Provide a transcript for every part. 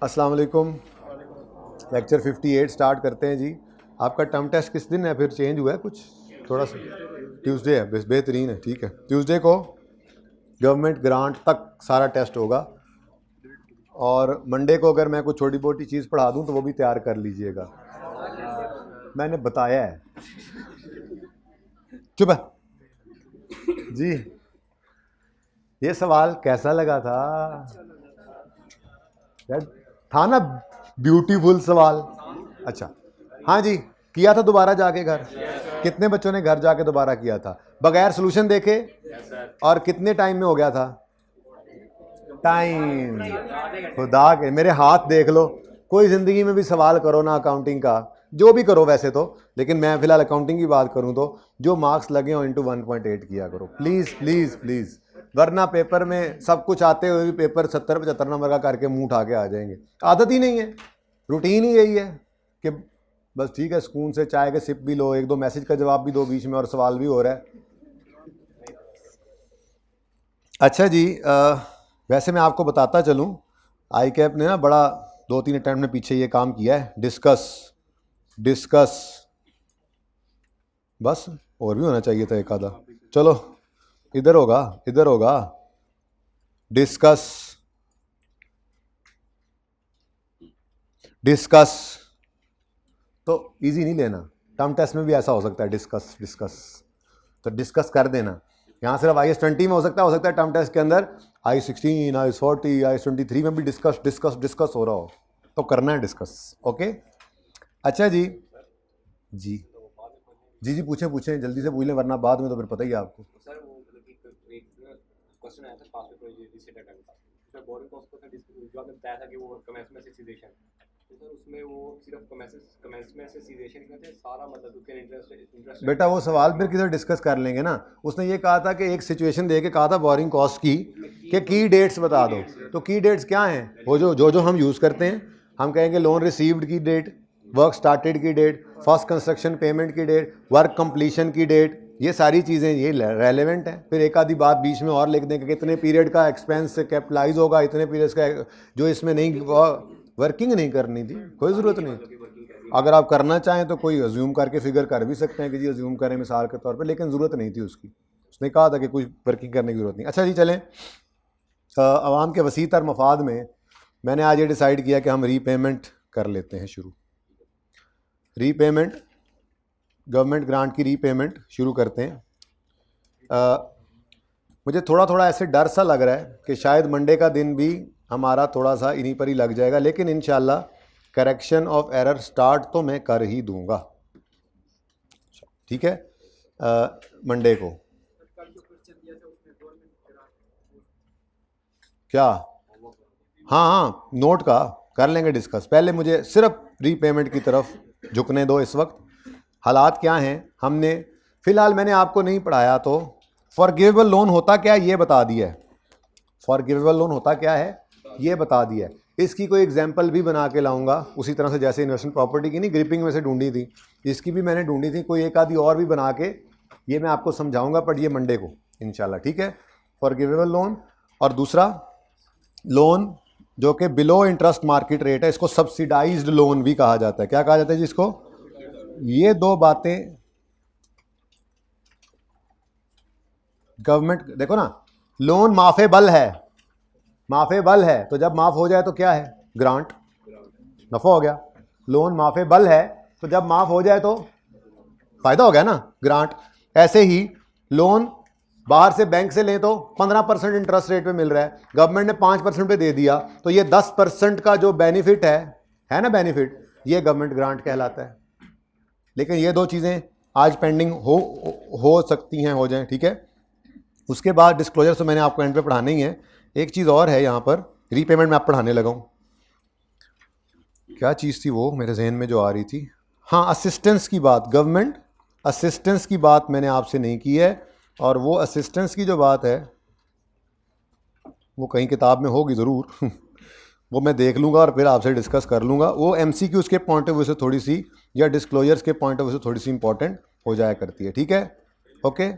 अस्सलाम वालेकुम। Lecture 58 start करते हैं जी। आपका टर्म टेस्ट किस दिन है? फिर चेंज हुआ है कुछ थोड़ा सा? ट्यूसडे है, बेहतरीन है, ठीक है। ट्यूसडे को गवर्नमेंट ग्रांट तक सारा टेस्ट होगा और मंडे को अगर मैं कुछ छोटी मोटी चीज़ पढ़ा दूं तो वो भी तैयार कर लीजिएगा। मैंने बताया है। चुप है जी। ये सवाल कैसा लगा था यार? था ना ब्यूटीफुल सवाल? अच्छा हाँ जी, किया था दोबारा जाके घर? कितने बच्चों ने घर जाके दोबारा किया था बगैर सोल्यूशन देखे? और कितने टाइम में हो गया था? टाइम खुदा के, मेरे हाथ देख लो। कोई ज़िंदगी में भी सवाल करो ना अकाउंटिंग का, जो भी करो वैसे तो, लेकिन मैं फिलहाल अकाउंटिंग की बात करूं तो जो मार्क्स लगे हो इंटू 1.8 किया करो प्लीज़ प्लीज़ प्लीज़। वरना पेपर में सब कुछ आते हुए भी पेपर 70-75 नंबर का करके मुंह उठा के आ जाएंगे। आदत ही नहीं है, रूटीन ही यही है कि बस ठीक है, सुकून से चाय के सिप भी लो, एक दो मैसेज का जवाब भी दो बीच में और सवाल भी हो रहा है। अच्छा जी, वैसे मैं आपको बताता चलूं, आई कैप ने ना बड़ा 2-3 अटैम्प्ट में पीछे ये काम किया है, डिस्कस बस, और भी होना चाहिए था एक आधा। चलो इधर होगा डिस्कस तो इजी नहीं लेना, टर्म टेस्ट में भी ऐसा हो सकता है डिस्कस तो डिस्कस कर देना। यहाँ सिर्फ IS-20 में हो सकता है टर्म टेस्ट के अंदर IS-16, IS-40, IS-23 में भी डिस्कस हो रहा हो तो करना है डिस्कस। ओके अच्छा जी जी जी जी पूछें जल्दी से पूछ लें, वरना बाद में तो फिर पता ही है आपको। सर वो मतलब कि एक क्वेश्चन आया था पास पेपर ये रिसेट अटेम्प्ट का, सर बोरिंग कॉस्ट का जो आपने बताया था कि वो कमेंसमेंटाइजेशन, तो सर उसमें वो सिर्फ कमेंसमेंटाइजेशन का थे सारा, मतलब उसके इंटरेस्ट बेटा वो सवाल फिर किधर डिस्कस कर लेंगे ना। उसने ये कहा था कि एक सिचुएशन दे के कहा था बोरिंग कॉस्ट की कि की डेट्स बता दो, तो की डेट्स क्या हैं? वो जो हम यूज़ करते हैं, हम कहेंगे लोन रिसीव्ड की डेट, वर्क स्टार्टेड की डेट, फर्स्ट कंस्ट्रक्शन पेमेंट की डेट, वर्क कंप्लीशन की डेट, ये सारी चीज़ें ये रेलेवेंट हैं। फिर एक आधी बात बीच में और लिख दें कि कितने पीरियड का एक्सपेंस कैपिटलाइज होगा, इतने पीरियड्स का जो इसमें नहीं वर्किंग नहीं करनी थी, कोई ज़रूरत नहीं। अगर आप करना चाहें तो कोई अज्यूम करके फिगर कर भी सकते हैं कि जी अज्यूम करें मिसाल के तौर पे, लेकिन ज़रूरत नहीं थी उसकी। उसने कहा था कि कोई वर्किंग करने की ज़रूरत नहीं। अच्छा जी चलें, आवाम के वसी तर मफाद में मैंने आज ये डिसाइड किया कि हम रीपेमेंट कर लेते हैं शुरू। रीपेमेंट, गवर्नमेंट ग्रांट की रीपेमेंट शुरू करते हैं। मुझे थोड़ा ऐसे डर सा लग रहा है कि शायद मंडे का दिन भी हमारा थोड़ा सा इन्हीं पर ही लग जाएगा, लेकिन इंशाल्लाह करेक्शन ऑफ एरर स्टार्ट तो मैं कर ही दूंगा, ठीक है, मंडे को। क्या? हाँ नोट का कर लेंगे डिस्कस, पहले मुझे सिर्फ रीपेमेंट की तरफ झुकने दो। इस वक्त हालात क्या हैं, हमने फिलहाल मैंने आपको नहीं पढ़ाया तो फॉरगिवेबल लोन होता क्या है ये बता दिया है। फॉरगिवेबल लोन होता क्या है ये बता दिया है। इसकी कोई एग्जांपल भी बना के लाऊंगा उसी तरह से जैसे इन्वेस्टमेंट प्रॉपर्टी की नहीं ग्रिपिंग में से ढूंढी थी, इसकी भी मैंने ढूंढी थी, कोई एक आधी और भी बना के ये मैं आपको समझाऊंगा, पर ये मंडे को इंशाल्लाह, ठीक है। फॉरगिवेबल लोन और दूसरा लोन जो कि बिलो इंटरेस्ट मार्केट रेट है, इसको सब्सिडाइज्ड लोन भी कहा जाता है। क्या कहा जाता है जिसको? ये दो बातें गवर्नमेंट, देखो ना, लोन माफेबल है तो जब माफ हो जाए तो क्या है? ग्रांट, नफा हो गया। लोन माफेबल है तो जब माफ हो जाए तो फायदा हो गया ना, ग्रांट। ऐसे ही लोन बाहर से बैंक से लें तो 15% इंटरेस्ट रेट पे मिल रहा है, गवर्नमेंट ने 5% पे दे दिया, तो ये 10% का जो बेनिफिट है ना बेनिफिट, ये गवर्नमेंट ग्रांट कहलाता है। लेकिन ये दो चीज़ें आज पेंडिंग हो सकती हैं, हो जाएं, ठीक है। उसके बाद डिस्क्लोजर तो मैंने आपको एंड पे पढ़ाना ही है। एक चीज़ और है यहाँ पर, रीपेमेंट में आप पढ़ाने लगा हूँ, क्या चीज़ थी वो मेरे जहन में जो आ रही थी, हाँ असिस्टेंस की बात, गवर्नमेंट असिस्टेंस की बात मैंने आपसे नहीं की है, और वो असिस्टेंस की जो बात है वो कहीं किताब में होगी ज़रूर वो मैं देख लूँगा और फिर आपसे डिस्कस कर लूँगा। वो MCQs के पॉइंट ऑफ व्यू से थोड़ी सी या डिस्क्लोजर्स के पॉइंट ऑफ व्यू से थोड़ी सी इंपॉर्टेंट हो जाया करती है, ठीक है। ओके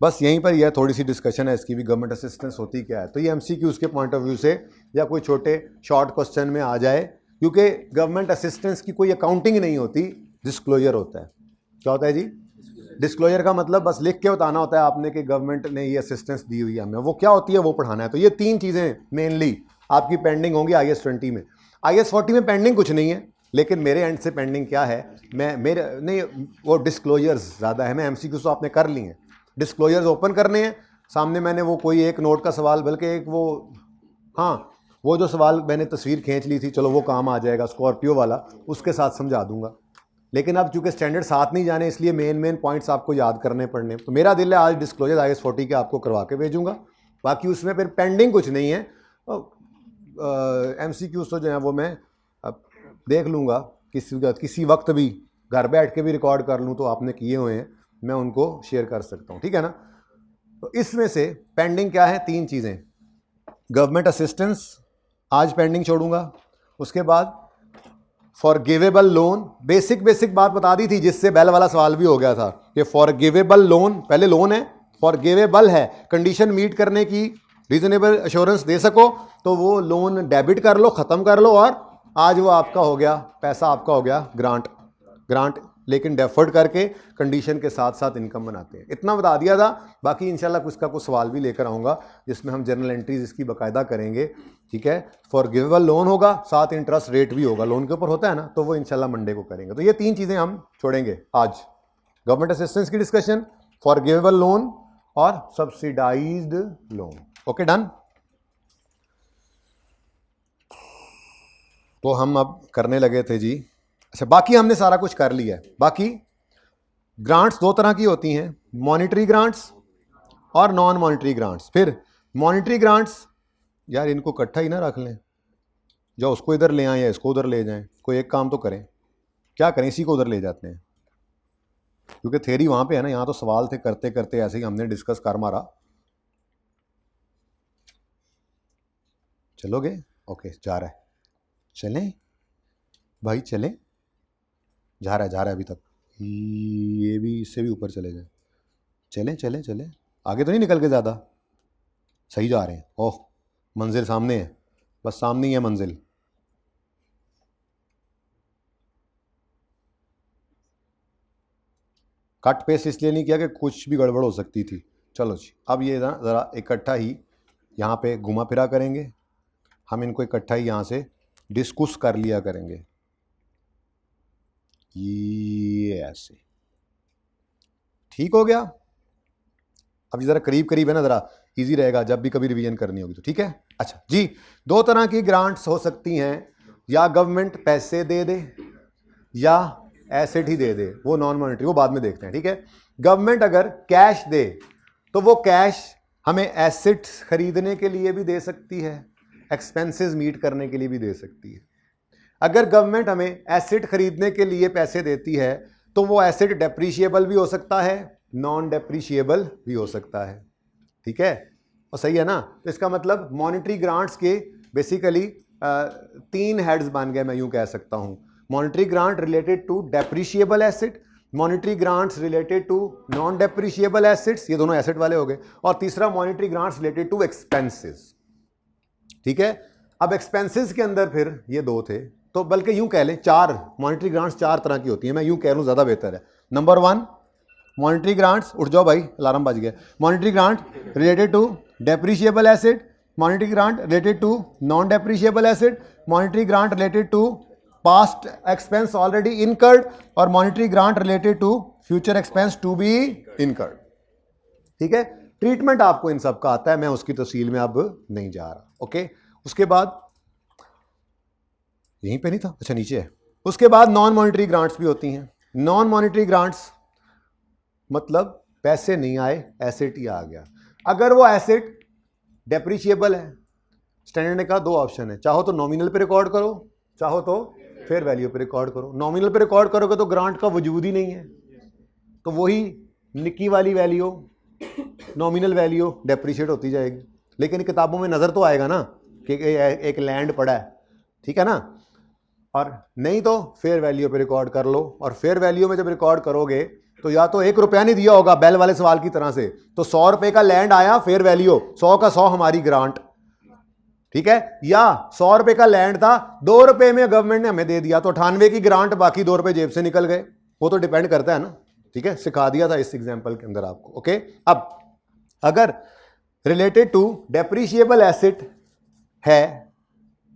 बस यहीं पर यह थोड़ी सी डिस्कशन है इसकी भी, गवर्नमेंट असिस्टेंस होती क्या है। तो ये एमसीक्यूज़ के पॉइंट ऑफ व्यू से या कोई छोटे शॉर्ट क्वेश्चन में आ जाए, क्योंकि गवर्नमेंट असिस्टेंस की कोई अकाउंटिंग नहीं होती, डिस्क्लोजर होता है। क्या होता है जी? डिस्क्लोजर का मतलब बस लिख के बताना होता है आपने कि गवर्नमेंट ने ये असिस्टेंस दी हुई है हमें, वो क्या होती है वो पढ़ाना है। तो ये 3 चीज़ें मेनली आपकी पेंडिंग होंगी IAS 20 में। IAS 40 में पेंडिंग कुछ नहीं है, लेकिन मेरे एंड से पेंडिंग क्या है, मेरे नहीं, वो डिस्क्लोजर्स ज़्यादा है। मैं MCQ तो आपने कर ली हैं, डिस्क्लोजर्स ओपन करने हैं। सामने मैंने वो कोई एक नोट का सवाल, बल्कि एक वो, हाँ वो जो सवाल मैंने तस्वीर खींच ली थी, चलो वो काम आ जाएगा, स्कॉर्पियो वाला, उसके साथ समझा दूंगा। लेकिन अब चूंकि स्टैंडर्ड साथ नहीं जाने, इसलिए मेन पॉइंट्स आपको याद करने पड़ने। तो मेरा दिल है आज डिस्क्लोजर IAS 40 के आपको करवा के भेजूंगा। बाकी उसमें फिर पेंडिंग कुछ नहीं है। MCQs तो जो है वो मैं अब देख लूँगा, किसी वक्त भी घर बैठ के भी रिकॉर्ड कर लूँ तो आपने किए हुए हैं, मैं उनको शेयर कर सकता हूँ, ठीक है ना। तो इसमें से पेंडिंग क्या है, 3 चीज़ें। गवर्नमेंट असिस्टेंस आज पेंडिंग छोड़ूंगा, उसके बाद फॉरगिवेबल लोन, बेसिक बात बता दी थी, जिससे बेल वाला सवाल भी हो गया था कि फॉरगिवेबल लोन, पहले लोन है, फॉरगिवेबल है, कंडीशन मीट करने की रीजनेबल एश्योरेंस दे सको तो वो लोन डेबिट कर लो, ख़त्म कर लो, और आज वो आपका हो गया, पैसा आपका हो गया ग्रांट, लेकिन डेफर्ड करके कंडीशन के साथ साथ इनकम बनाते हैं। इतना बता दिया था। बाकी इंशाल्लाह कुछ का कुछ सवाल भी लेकर आऊँगा जिसमें हम जर्नल एंट्रीज इसकी बाकायदा करेंगे, ठीक है। फॉरगिवेबल लोन होगा, साथ इंटरेस्ट रेट भी होगा, लोन के ऊपर होता है ना, तो वो इंशाल्लाह मंडे को करेंगे। तो ये 3 चीज़ें हम छोड़ेंगे आज, गवर्नमेंट असिस्टेंस की डिस्कशन, फॉरगिवेबल लोन और सब्सिडाइज्ड लोन। Okay, done. तो हम अब करने लगे थे जी, अच्छा बाकी हमने सारा कुछ कर लिया है। बाकी ग्रांट्स 2 तरह की होती हैं, मॉनिटरी ग्रांट्स और नॉन मॉनिटरी ग्रांट्स। फिर मॉनिटरी ग्रांट्स, यार इनको इकट्ठा ही ना रख लें, या उसको इधर ले आएं या इसको उधर ले जाएं, कोई एक काम तो करें। क्या करें, इसी को उधर ले जाते हैं, क्योंकि थ्योरी वहाँ पे है ना, यहाँ तो सवाल थे, करते करते ऐसे ही हमने डिस्कस कर मारा। चलोगे? ओके, जा रहा है, चलें भाई, चलें, जा रहा है अभी तक, ये भी, इससे भी ऊपर चले जाए, चलें, आगे तो नहीं निकल के ज़्यादा, सही जा रहे हैं। ओह, मंजिल सामने है, बस सामने ही है मंजिल। कट पेस्ट इसलिए नहीं किया कि कुछ भी गड़बड़ हो सकती थी। चलो जी, अब ये ना ज़रा इकट्ठा ही यहाँ पे घुमा फिरा करेंगे, हम इनको इकट्ठा ही यहाँ से डिस्कस कर लिया करेंगे, ये ऐसे, ठीक हो गया। अब ज़रा करीब है ना, ज़रा इजी रहेगा जब भी कभी रिवीजन करनी होगी तो, ठीक है। अच्छा जी, 2 तरह की ग्रांट्स हो सकती हैं, या गवर्नमेंट पैसे दे दे या एसेट ही दे दे, वो नॉन मॉनिटरी, वो बाद में देखते हैं, ठीक है। गवर्नमेंट अगर कैश दे तो वो कैश हमें एसेट्स खरीदने के लिए भी दे सकती है, एक्सपेंसेस मीट करने के लिए भी दे सकती है। अगर गवर्नमेंट हमें एसेट खरीदने के लिए पैसे देती है तो वो एसेट डेप्रीशिएबल भी हो सकता है, नॉन डेप्रीशिएबल भी हो सकता है, ठीक है। और सही है ना। तो इसका मतलब मॉनिटरी ग्रांट्स के बेसिकली 3 हेड्स बन गए, मैं यूं कह सकता हूं। Monetary grant related to depreciable asset, monetary grants related to non depreciable assets, ये दोनों एसेट वाले हो गए, और तीसरा monetary grants related to expenses, ठीक है। अब एक्सपेंसेस के अंदर फिर ये 2 थे, तो बल्कि यूं कह लें 4 मॉनिटरी ग्रांट्स 4 तरह की होती हैं, मैं यूं कह लूं ज़्यादा बेहतर है। नंबर 1 मॉनिटरी ग्रांट्स, उठ जाओ भाई, अलार्म बज गया। Monetary grant related to depreciable asset, monetary grant related to non depreciable asset, monetary grant related to past expense already incurred, और monetary grant related to future expense to be incurred, ठीक है। Treatment आपको इन सब का आता है, मैं उसकी तफसील में अब नहीं जा रहा, ओके। उसके बाद यहीं पे नहीं था, अच्छा नीचे है। उसके बाद नॉन मॉनिटरी ग्रांट्स भी होती हैं। नॉन मॉनिटरी ग्रांट्स मतलब पैसे नहीं आए, एसेट ही आ गया। अगर वो एसेट डेप्रीशिएबल है, स्टैंडर्ड ने कहा 2 ऑप्शन है, चाहो तो नॉमिनल पे रिकॉर्ड करो, चाहो तो फेयर वैल्यू पे रिकॉर्ड करो। नॉमिनल पे रिकॉर्ड करोगे तो ग्रांट का वजूद ही नहीं है, तो वही निक्की वाली वैल्यू, नॉमिनल वैल्यू डेप्रीशिएट होती जाएगी। लेकिन किताबों में नज़र तो आएगा ना कि एक लैंड पड़ा है, ठीक है ना। और नहीं तो फेयर वैल्यू पे रिकॉर्ड कर लो, और फेयर वैल्यू में जब रिकॉर्ड करोगे तो या तो 1 रुपया नहीं दिया होगा बेल वाले सवाल की तरह से, तो 100 रुपए का लैंड आया फेयर वैल्यू, 100 का 100 हमारी ग्रांट, ठीक है। या 100 रुपए का लैंड था, 2 रुपए में गवर्नमेंट ने हमें दे दिया, तो 98 की ग्रांट, बाकी 2 रुपए जेब से निकल गए। वो तो डिपेंड करता है ना, ठीक है, सिखा दिया था इस एग्जाम्पल के अंदर आपको। ओके, अब अगर रिलेटेड टू डेप्रिशिएबल एसेट है,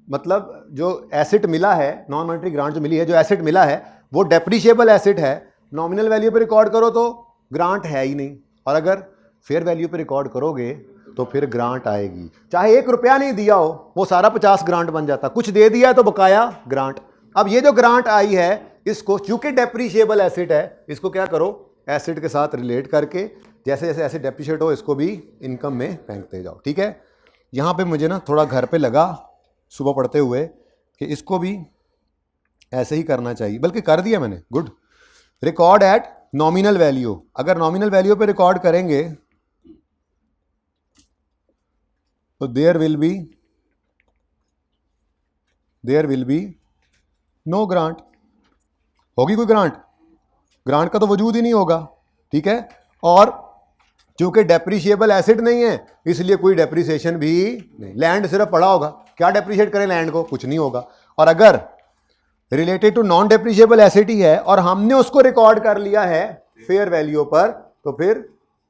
मतलब जो एसेट मिला है, नॉन मॉनेटरी ग्रांट जो मिली है, जो एसेट मिला है वो डेप्रिशिएबल एसेट है, नॉमिनल वैल्यू पे रिकॉर्ड करो तो ग्रांट है ही नहीं, और अगर फेयर वैल्यू पे रिकॉर्ड करोगे तो फिर ग्रांट आएगी। चाहे 1 रुपया नहीं दिया हो, वो सारा 50 ग्रांट बन जाता, कुछ दे दिया है तो बकाया ग्रांट। अब ये जो ग्रांट आई है, इसको चूंकि डेप्रिशिएबल एसेट है, इसको क्या करो, एसेट के साथ रिलेट करके जैसे जैसे एसेट डेप्रिशिएट हो इसको भी इनकम में फेंकते जाओ, ठीक है। यहाँ पे मुझे ना थोड़ा घर पे लगा सुबह पढ़ते हुए कि इसको भी ऐसे ही करना चाहिए, बल्कि कर दिया मैंने, good. Record at nominal value, अगर नॉमिनल वैल्यू पे रिकॉर्ड करेंगे तो there will be no grant, होगी कोई ग्रांट? ग्रांट का तो वजूद ही नहीं होगा, ठीक है। और चूंकि डेप्रिशिएबल एसेट नहीं है इसलिए कोई डेप्रिसिएशन भी नहीं, लैंड सिर्फ पड़ा होगा, क्या डेप्रिशिएट करें लैंड को, कुछ नहीं होगा। और अगर related to non depreciable asset ही है और हमने उसको रिकॉर्ड कर लिया है फेयर वैल्यू पर, तो फिर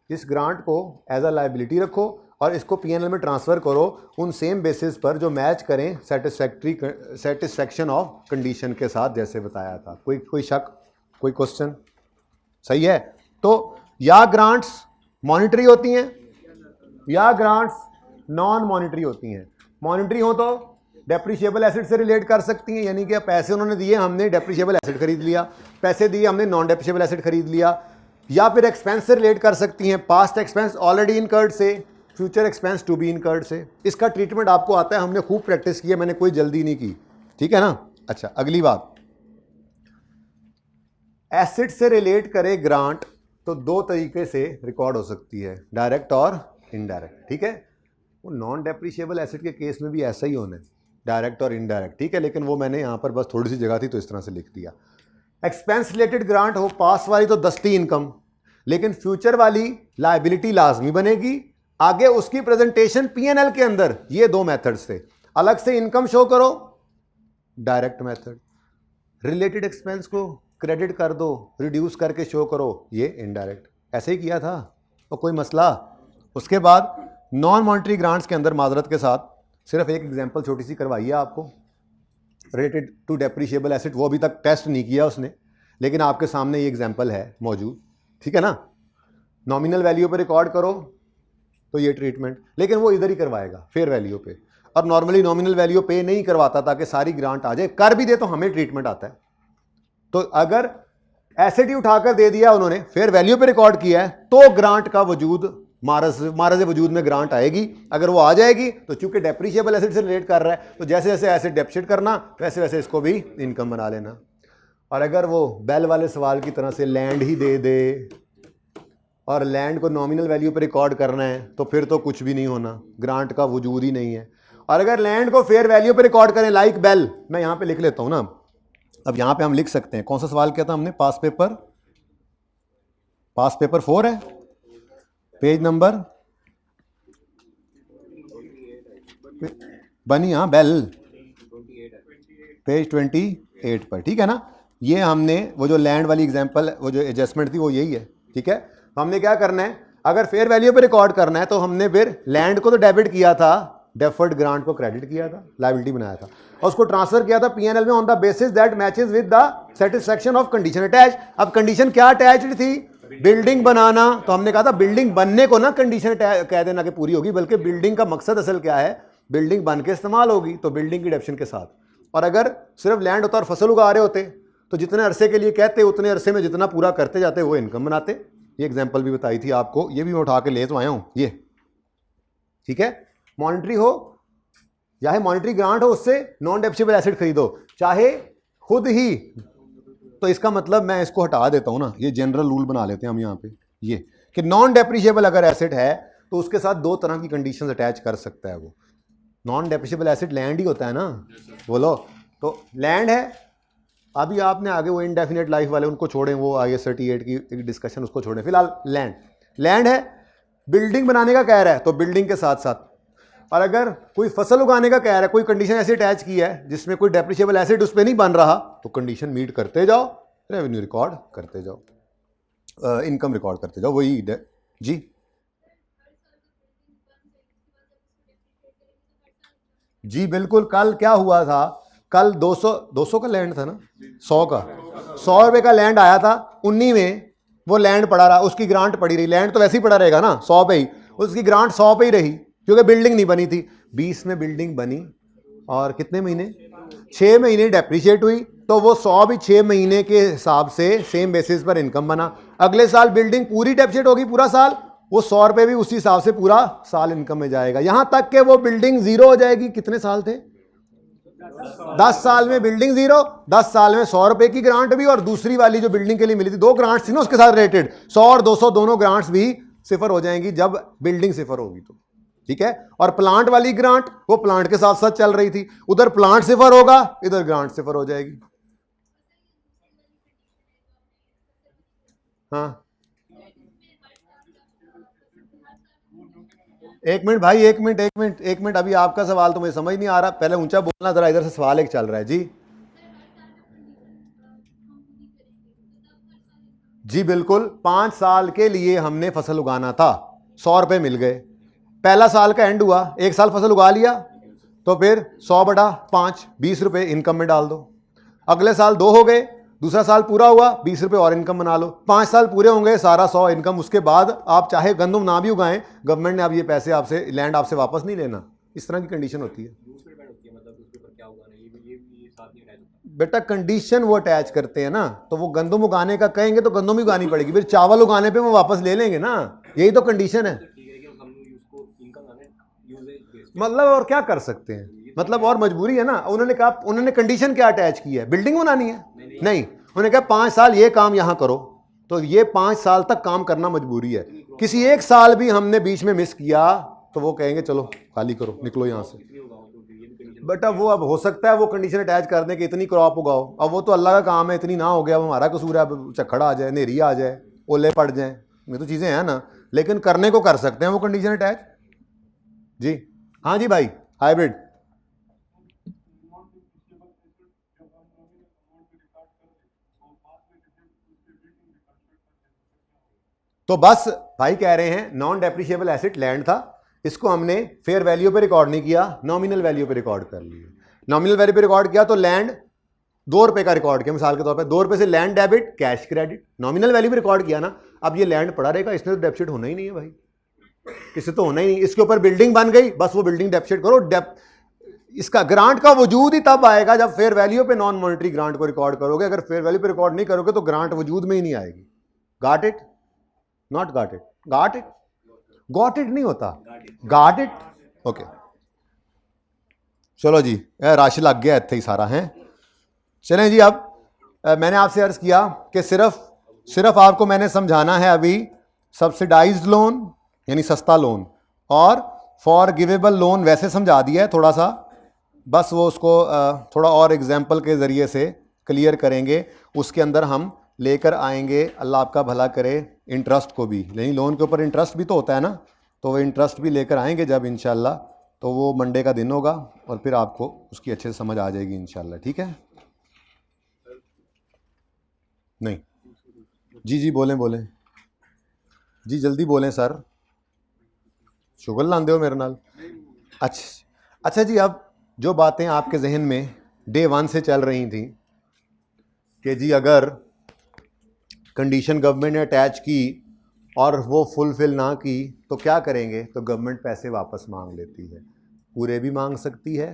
इस ग्रांट को एज अ लायबिलिटी रखो और इसको पीएनएल में ट्रांसफर करो उन सेम बेसिस पर जो मैच करें सेटिस्फैक्शन ऑफ कंडीशन के साथ, जैसे बताया था। कोई शक, कोई क्वेश्चन? सही है। तो या ग्रांट्स मॉनिटरी होती हैं या ग्रांट्स नॉन मॉनिटरी होती हैं। मॉनिटरी हो तो डेप्रिशिएबल एसेट से रिलेट कर सकती हैं, यानी कि पैसे उन्होंने दिए, हमने डेप्रिशिएबल एसेट खरीद लिया, पैसे दिए हमने नॉन डेप्रिशिएबल एसेट खरीद लिया। या फिर एक्सपेंस से रिलेट कर सकती हैं, पास्ट एक्सपेंस ऑलरेडी इनकर्ड से, future expense to be incurred से। इसका ट्रीटमेंट आपको आता है, हमने खूब प्रैक्टिस की है, मैंने कोई जल्दी नहीं की, ठीक है ना। अच्छा, अगली बात, एसेट से रिलेट करे ग्रांट तो 2 तरीके से रिकॉर्ड हो सकती है, डायरेक्ट और इनडायरेक्ट, ठीक है। वो नॉन डेप्रिशिएबल एसेट के केस में भी ऐसा ही होना है, डायरेक्ट और इनडायरेक्ट, ठीक है। लेकिन वो मैंने यहाँ पर बस थोड़ी सी जगह थी तो इस तरह से लिख दिया। एक्सपेंस रिलेटेड ग्रांट हो, पास वाली तो दस्ती इनकम, लेकिन फ्यूचर वाली लायबिलिटी लाजमी बनेगी, आगे उसकी प्रेजेंटेशन पीएनएल के अंदर। ये 2 मेथड्स थे, अलग से इनकम शो करो, डायरेक्ट मेथड, रिलेटेड एक्सपेंस को क्रेडिट कर दो, रिड्यूस करके शो करो, ये इनडायरेक्ट। ऐसे ही किया था, और कोई मसला। उसके बाद नॉन मॉनिटरी ग्रांट्स के अंदर माजरत के साथ सिर्फ एक एग्जांपल छोटी सी करवाई है आपको, रिलेटेड टू डेप्रिशिएबल एसेट, वो अभी तक टेस्ट नहीं किया उसने, लेकिन आपके सामने ये एग्जांपल है मौजूद, ठीक है ना। नॉमिनल वैल्यू पे रिकॉर्ड करो तो ये ट्रीटमेंट, लेकिन वो इधर ही करवाएगा फेयर वैल्यू पे, और नॉर्मली नॉमिनल वैल्यू पे नहीं करवाता ताकि सारी ग्रांट आ जाए, कर भी दे तो हमें ट्रीटमेंट आता है। तो अगर एसेट ही उठाकर दे दिया उन्होंने, फेयर वैल्यू पे रिकॉर्ड किया है, तो ग्रांट का वजूद, मारज वजूद में ग्रांट आएगी। अगर वो आ जाएगी तो चूंकि डेप्रिशिएबल एसेट से रिलेट कर रहा है, तो जैसे जैसे एसेट डेप्रिशिएट करना वैसे वैसे इसको भी इनकम बना लेना। और अगर वो बेल वाले सवाल की तरह से लैंड ही दे दे और लैंड को नॉमिनल वैल्यू पे रिकॉर्ड करना है, तो फिर तो कुछ भी नहीं होना, ग्रांट का वजूद ही नहीं है। और अगर लैंड को फेयर वैल्यू पे रिकॉर्ड करें लाइक बेल, मैं यहाँ पे लिख लेता हूँ ना, अब यहाँ पे हम लिख सकते हैं, कौन सा सवाल किया था हमने, पास पेपर 4 है, पेज नंबर बनी, हाँ बेल, पेज 28 पर, ठीक है ना। ये हमने वो जो लैंड वाली एग्जांपल, वो जो एडजस्टमेंट थी वो यही है, ठीक है। तो हमने क्या करना है, अगर फेयर वैल्यू पे रिकॉर्ड करना है तो हमने फिर लैंड को तो डेबिट किया था, डेफर्ड ग्रांट को क्रेडिट किया था, लायबिलिटी बनाया था, और उसको ट्रांसफर किया था पीएनएल में on the basis that matches with the satisfaction of condition attach. अब कंडीशन क्या अटैच्ड थी, बिल्डिंग बनाना, तो हमने कहा था बिल्डिंग बनने को ना कंडीशन कह देना कि पूरी होगी, बल्कि बिल्डिंग का मकसद असल क्या है, बिल्डिंग बन के इस्तेमाल होगी, तो बिल्डिंग की डेप्शन के साथ। और अगर सिर्फ लैंड होता और फसल उगा रहे होते तो जितने अरसे के लिए कहते उतने अरसे में जितना पूरा करते जाते वो इनकम बनाते। ये एग्जाम्पल भी बताई थी आपको, ये भी मैं उठा के ले तो आया हूँ, ये ठीक है। मॉनिटरी हो चाहे मॉनिटरी ग्रांट हो, उससे नॉन डेप्रिशिएबल एसेट खरीदो, चाहे खुद ही, तो इसका मतलब मैं इसको हटा देता हूं ना, ये जनरल रूल बना लेते हैं हम यहाँ पे, ये कि नॉन डेप्रिशिएबल अगर एसेट है तो उसके साथ 2 तरह की कंडीशंस अटैच कर सकता है वो। नॉन डेप्रिशिएबल एसेट लैंड ही होता है ना, बोलो, तो लैंड है अभी आपने आगे वो इनडेफिनेट लाइफ वाले उनको छोड़ें, वो IAS 38 की एक डिस्कशन उसको छोड़ें। फिलहाल लैंड है, बिल्डिंग बनाने का कह रहा है तो बिल्डिंग के साथ साथ, और अगर कोई फसल उगाने का कह रहा है, कोई कंडीशन ऐसे अटैच की है जिसमें कोई डेप्रिशिएबल एसेट उस पर नहीं बन रहा, तो कंडीशन मीट करते जाओ, रेवेन्यू रिकॉर्ड करते जाओ, इनकम रिकॉर्ड करते जाओ, वही जी जी बिल्कुल। कल क्या हुआ था, कल 200 का लैंड था ना, 100 का, 100 रुपये का लैंड आया था 19 में, वो लैंड पड़ा रहा, उसकी ग्रांट पड़ी रही, लैंड तो वैसे ही पड़ा रहेगा ना 100 पे ही, उसकी ग्रांट 100 पे ही रही क्योंकि बिल्डिंग नहीं बनी थी। 20 में बिल्डिंग बनी और कितने महीने, 6 महीने डेप्रिशिएट हुई, तो वो 100 भी 6 महीने के हिसाब से सेम बेसिस पर इनकम बना। अगले साल बिल्डिंग पूरी डेप्रिशिएट होगी पूरा साल, वो 100 रुपये भी उसी हिसाब से पूरा साल इनकम में जाएगा, यहां तक कि वो बिल्डिंग जीरो हो जाएगी। कितने साल थे, 10 साल में बिल्डिंग जीरो, 10 साल में 100 रुपए की ग्रांट भी, और दूसरी वाली जो बिल्डिंग के लिए मिली थी, 2 ग्रांट्स थी ना उसके साथ रिलेटेड, 100 और 200 दोनों ग्रांट्स भी सिफर हो जाएंगी जब बिल्डिंग सिफर होगी तो, ठीक है। और प्लांट वाली ग्रांट वो प्लांट के साथ साथ चल रही थी, उधर प्लांट सिफर होगा, इधर ग्रांट सिफर हो जाएगी। हाँ एक मिनट भाई, एक मिनट, अभी आपका सवाल तो मुझे समझ नहीं आ रहा, पहले ऊंचा बोलना जरा, इधर से सवाल एक चल रहा है जी। जी बिल्कुल, 5 साल के लिए हमने फसल उगाना था, 100 रुपए मिल गए, पहला साल का एंड हुआ, एक साल फसल उगा लिया, तो फिर 100/5 20 रुपए इनकम में डाल दो, अगले साल 2 हो गए, दूसरा साल पूरा हुआ, 20 रुपए और इनकम बना लो, 5 साल पूरे होंगे, सारा 100 इनकम। उसके बाद आप चाहे गंदम ना भी उगाएं, गवर्नमेंट ने अब ये पैसे आपसे, लैंड आपसे वापस नहीं लेना, इस तरह की कंडीशन होती है। बेटा कंडीशन वो अटैच करते हैं ना, तो वो गंदम उगाने का कहेंगे तो गंदम ही उगानी पड़ेगी, फिर चावल उगाने पे वो वापस ले लेंगे ना, यही तो कंडीशन है। मतलब और क्या कर सकते हैं, मतलब और मजबूरी है ना। उन्होंने कहा, उन्होंने कंडीशन क्या अटैच की है, बिल्डिंग बनानी है, नहीं, उन्होंने कहा 5 साल ये काम यहां करो, तो ये 5 साल तक काम करना मजबूरी है। किसी एक साल भी हमने बीच में मिस किया तो वो कहेंगे चलो खाली करो, निकलो यहां से। बेटा वो अब हो सकता है वो कंडीशन अटैच कर दें कि इतनी क्रॉप उगाओ, अब वो तो अल्लाह का काम है, इतनी ना हो गया, अब हमारा कसूर है, अब चक्खड़ आ जाए, नेरी आ जाए, ओले पड़ जाए, ये तो चीज़ें हैं ना, लेकिन करने को कर सकते हैं वो कंडीशन अटैच जी। हाँ जी भाई, हाइब्रिड तो बस भाई कह रहे हैं नॉन डेप्रिशिएबल एसेट लैंड था, इसको हमने फेयर वैल्यू पे रिकॉर्ड नहीं किया, नॉमिनल वैल्यू पे रिकॉर्ड कर लिया। नॉमिनल वैल्यू पे रिकॉर्ड किया तो लैंड 2 रुपए का रिकॉर्ड किया, मिसाल के तौर पे 2 रुपए से land debit cash credit, nominal value पे रिकॉर्ड किया ना, अब ये लैंड पड़ा रहेगा, इसने तो डेप्सिट होना ही नहीं है भाई, इससे तो होना ही नहीं। इसके ऊपर बिल्डिंग बन गई, बस वो बिल्डिंग डेप्सिट करो, इसका ग्रांट का वजूद ही तब आएगा जब फेयर वैल्यू पे नॉन मॉनिटरी ग्रांट को रिकॉर्ड करोगे, अगर फेयर वैल्यू पे रिकॉर्ड नहीं करोगे तो ग्रांट वजूद में ही नहीं आएगी। Got it, not got it, got it, got it नहीं होता, गॉट इट, ओके। चलो जी, राशि लग गया इतना ही सारा है। चलें जी, अब मैंने आपसे अर्ज किया कि सिर्फ आपको मैंने समझाना है अभी सब्सिडाइज्ड लोन यानी सस्ता लोन और फॉर गिवेबल लोन वैसे समझा दिया है थोड़ा सा, बस वो उसको थोड़ा और एग्जाम्पल के ज़रिए से क्लियर करेंगे, उसके अंदर हम लेकर आएंगे, अल्लाह आपका भला करे, इंटरेस्ट को भी, लेकिन लोन के ऊपर इंटरेस्ट भी तो होता है ना, तो वो इंटरेस्ट भी लेकर आएंगे जब इंशाल्लाह, तो वो मंडे का दिन होगा और फिर आपको उसकी अच्छे से समझ आ जाएगी इंशाल्लाह, ठीक है। नहीं जी जी बोलें जी, जल्दी बोलें सर, शुगल लांदे हो मेरे नाल। अच्छा जी, अब जो बातें आपके जहन में डे 1 से चल रही थी कि जी अगर कंडीशन गवर्नमेंट ने अटैच की और वो फुलफिल ना की तो क्या करेंगे, तो गवर्नमेंट पैसे वापस मांग लेती है, पूरे भी मांग सकती है,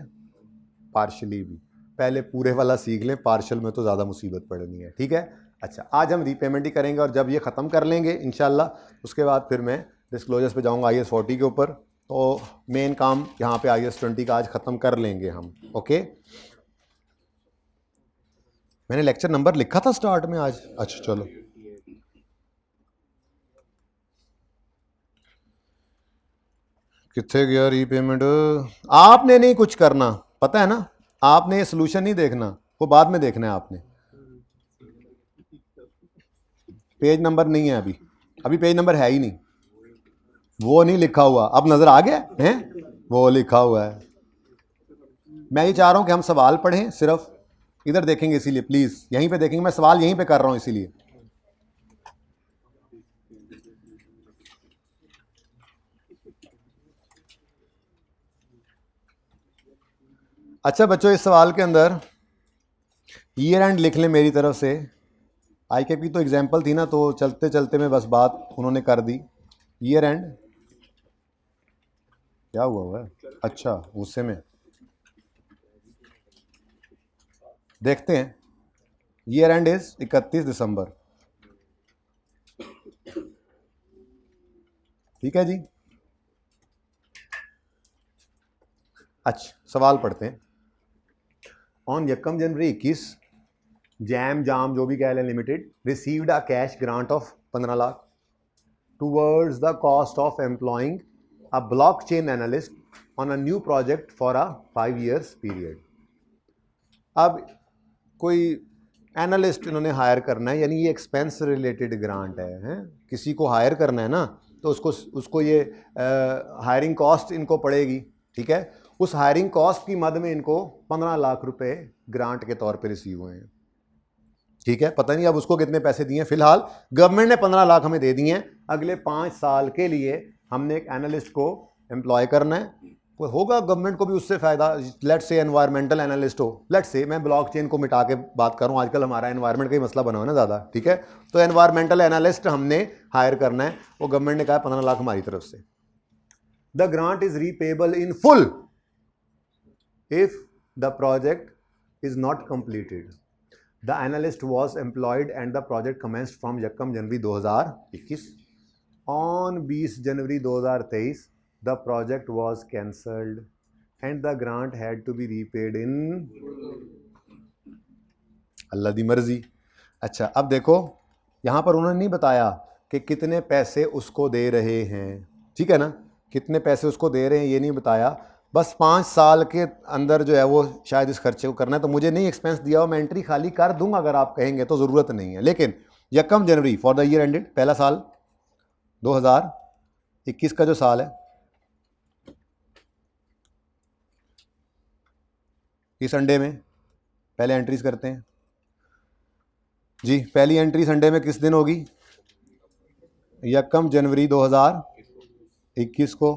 पार्शली भी, पहले पूरे वाला सीख लें, पार्शल में तो ज़्यादा मुसीबत पड़नी है, ठीक है। अच्छा, आज हम रीपेमेंट ही करेंगे और जब ये ख़त्म कर लेंगे इंशाल्लाह, उसके बाद फिर मैं डिस्क्लोजर्स पे जाऊंगा IAS 40 के ऊपर, तो मेन काम यहाँ पे IAS 20 का आज ख़त्म कर लेंगे हम, ओके। मैंने लेक्चर नंबर लिखा था स्टार्ट में आज, अच्छा चलो, कितने गया रीपेमेंट, आपने नहीं कुछ करना, पता है ना, आपने सोल्यूशन नहीं देखना, वो बाद में देखना है आपने, पेज नंबर नहीं है अभी, अभी पेज नंबर है ही नहीं, वो नहीं लिखा हुआ, अब नज़र आ गया है, वो लिखा हुआ है। मैं ये चाह रहा हूँ कि हम सवाल पढ़ें, सिर्फ इधर देखेंगे, इसीलिए प्लीज़ यहीं पे देखेंगे, मैं सवाल यहीं पे कर रहा हूँ इसीलिए। अच्छा बच्चों, इस सवाल के अंदर ईयर एंड लिख लें मेरी तरफ से। ICAP की तो एग्जाम्पल थी ना, तो चलते चलते में बस बात उन्होंने कर दी। ईयर एंड क्या हुआ है, अच्छा गुस्से में देखते हैं। ईयर एंड इज 31 दिसंबर, ठीक है जी। अच्छा सवाल पढ़ते हैं। ऑन यकम जनवरी 21, जैम जाम जो भी कह लें limited received a cash grant of 15 lakh towards the cost of employing a blockchain analyst on a new project for a 5 years period. अब कोई एनालिस्ट इन्होंने हायर करना है, यानी ये एक्सपेंस रिलेटेड ग्रांट है, किसी को हायर करना है ना, तो उसको ये हायरिंग कॉस्ट इनको पड़ेगी, ठीक है। उस हायरिंग कॉस्ट की मद में इनको 15 लाख रुपए ग्रांट के तौर पे रिसीव हुए हैं, ठीक है। पता नहीं अब उसको कितने पैसे दिए, फिलहाल गवर्नमेंट ने 15 लाख हमें दे दिए हैं। अगले 5 साल के लिए हमने एक एनालिस्ट को एम्प्लॉय करना है, कोई होगा गवर्नमेंट को भी उससे फ़ायदा। लेट से एनवायरमेंटल एनालिस्ट हो, लेट से मैं ब्लॉकचेन को मिटा के बात करूं, आजकल हमारा एनवायरमेंट का ही मसला बना हुआ है ना ज़्यादा, ठीक है। तो एनवायरमेंटल एनालिस्ट हमने हायर करना है, वो गवर्नमेंट ने कहा 15 लाख हमारी तरफ से। The grant is repayable in full if the project is not completed. The analyst was employed and the project commenced from यकम जनवरी 2021। On 20 January 2023 the project was cancelled and the grant had to be repaid in अल्लाह दी मर्जी। अच्छा अब देखो, यहाँ पर उन्होंने नहीं बताया कि कितने पैसे उसको दे रहे हैं, ठीक है ना, कितने पैसे उसको दे रहे हैं ये नहीं बताया। बस 5 साल के अंदर जो है वो शायद इस खर्चे को करना है, तो मुझे नहीं एक्सपेंस दिया हो, मैं एंट्री खाली कर दूंगा, अगर आप कहेंगे तो ज़रूरत नहीं है। लेकिन यकम जनवरी फॉर द ईयर एंडेड, पहला साल 2021 का जो साल है, इस संडे में पहले एंट्रीज करते हैं जी। पहली एंट्री संडे में किस दिन होगी, यकम जनवरी 2021 को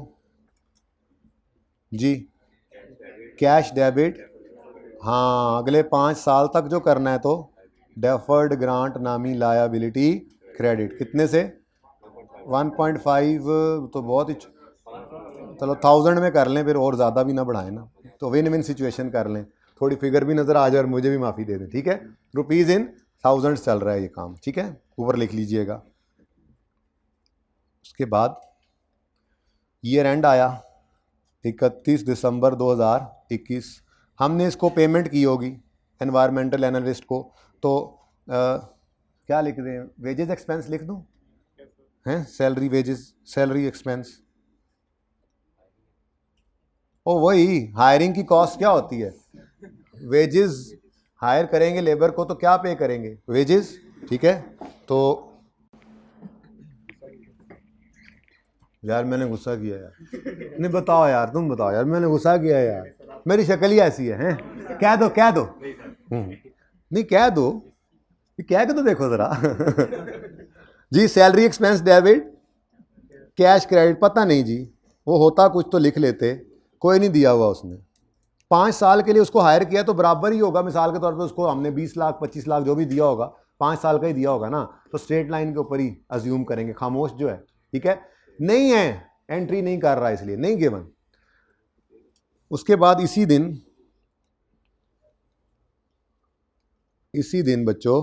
जी। कैश डेबिट, हाँ अगले 5 साल तक जो करना है, तो डेफर्ड ग्रांट नामी लायबिलिटी क्रेडिट कितने से 1.5, तो बहुत ही, चलो 1000 में कर लें, फिर और ज़्यादा भी ना बढ़ाएं ना, तो विन विन सिचुएशन कर लें, थोड़ी फिगर भी नज़र आ जाए और मुझे भी माफ़ी दे दें, ठीक है। रुपीज़ इन थाउजेंड्स चल रहा है ये काम, ठीक है, ऊपर लिख लीजिएगा। उसके बाद ईयर एंड आया 31 दिसंबर 2021, हमने इसको पेमेंट की होगी एनवायरमेंटल एनालिस्ट को, तो क्या लिख दें, वेजेस एक्सपेंस लिख दूँ हैं, सैलरी वेजेस सैलरी एक्सपेंस, ओ वही हायरिंग की कॉस्ट क्या होती है, वेजेस हायर करेंगे लेबर को तो क्या पे करेंगे, वेजेस, ठीक है। तो यार मैंने गुस्सा किया यार, नहीं बताओ यार, तुम बताओ यार, मैंने गुस्सा किया यार, मेरी शक्ल ही ऐसी है, हैं? कह दो कह दो, नहीं कह दो, कह के तो देखो ज़रा जी। Salary expense debit, cash credit, पता नहीं जी, वो होता कुछ तो लिख लेते, कोई नहीं दिया हुआ उसने। 5 साल के लिए उसको हायर किया तो बराबर ही होगा, मिसाल के तौर पे उसको हमने 20 लाख 25 लाख जो भी दिया होगा, 5 साल का ही दिया होगा ना, तो स्ट्रेट लाइन के ऊपर ही अज्यूम करेंगे, खामोश जो है, ठीक है। नहीं है, एंट्री नहीं कर रहा इसलिए नहीं गिवन। उसके बाद इसी दिन बच्चों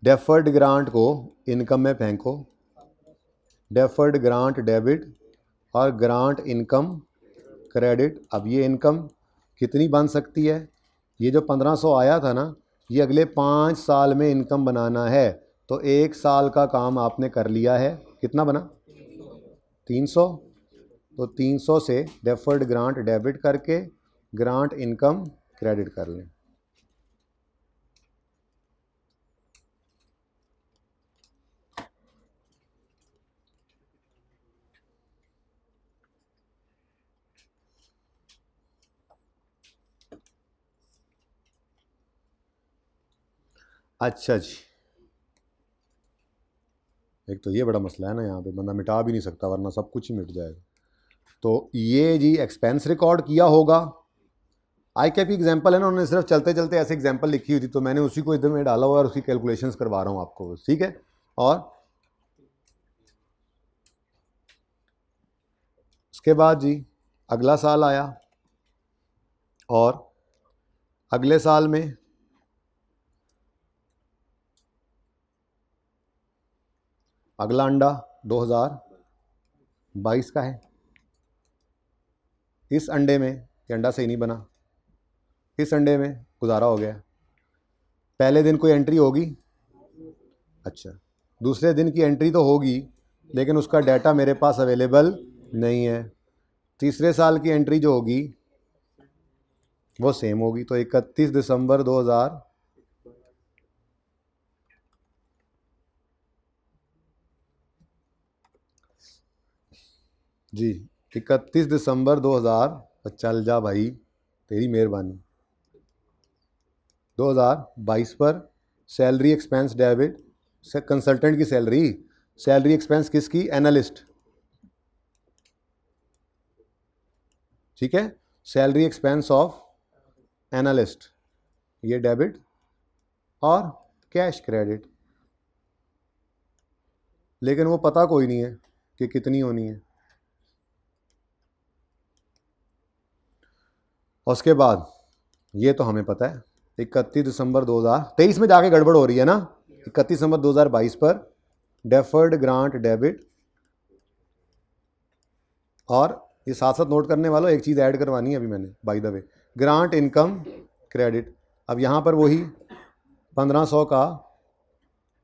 डेफर्ड ग्रांट को इनकम में फेंको, डेफर्ड ग्रांट डेबिट और ग्रांट इनकम क्रेडिट। अब ये इनकम कितनी बन सकती है, ये जो 1500 आया था ना, ये अगले 5 साल में इनकम बनाना है, तो 1 साल का काम आपने कर लिया है, कितना बना 300, तो 300 से डेफर्ड ग्रांट डेबिट करके ग्रांट इनकम क्रेडिट कर लें। अच्छा जी, एक तो ये बड़ा मसला है ना, यहाँ पे बंदा मिटा भी नहीं सकता वरना सब कुछ ही मिट जाएगा। तो ये जी एक्सपेंस रिकॉर्ड किया होगा। आई कैप की एग्जांपल है ना, उन्होंने सिर्फ चलते चलते ऐसे एग्जांपल लिखी हुई थी तो मैंने उसी को इधर में डाला हुआ और उसकी कैलकुलेशंस करवा रहा हूँ आपको बस, ठीक है। और उसके बाद जी अगला साल आया और अगले साल में अगला अंडा 2022 का है। इस अंडे में ये अंडा सही नहीं बना, इस अंडे में गुजारा हो गया। पहले दिन कोई एंट्री होगी, अच्छा, दूसरे दिन की एंट्री तो होगी लेकिन उसका डाटा मेरे पास अवेलेबल नहीं है। तीसरे साल की एंट्री जो होगी वो सेम होगी। तो 31 दिसंबर 2000 जी 31 दिसंबर 2000, चल जा भाई तेरी मेहरबानी, 2022 पर सैलरी एक्सपेंस डेबिट से कंसल्टेंट की सैलरी एक्सपेंस किसकी, एनालिस्ट, ठीक है, सैलरी एक्सपेंस ऑफ एनालिस्ट, ये डेबिट और कैश क्रेडिट। लेकिन वो पता कोई नहीं है कि कितनी होनी है। और उसके बाद ये तो हमें पता है 31 दिसंबर 2023 में जाके गड़बड़ हो रही है ना। 31 दिसंबर 2022 पर डेफर्ड ग्रांट डेबिट, और ये साथ साथ नोट करने वालों एक चीज़ ऐड करवानी है अभी मैंने, by the way, grant income credit. अब यहाँ पर वही 1500 का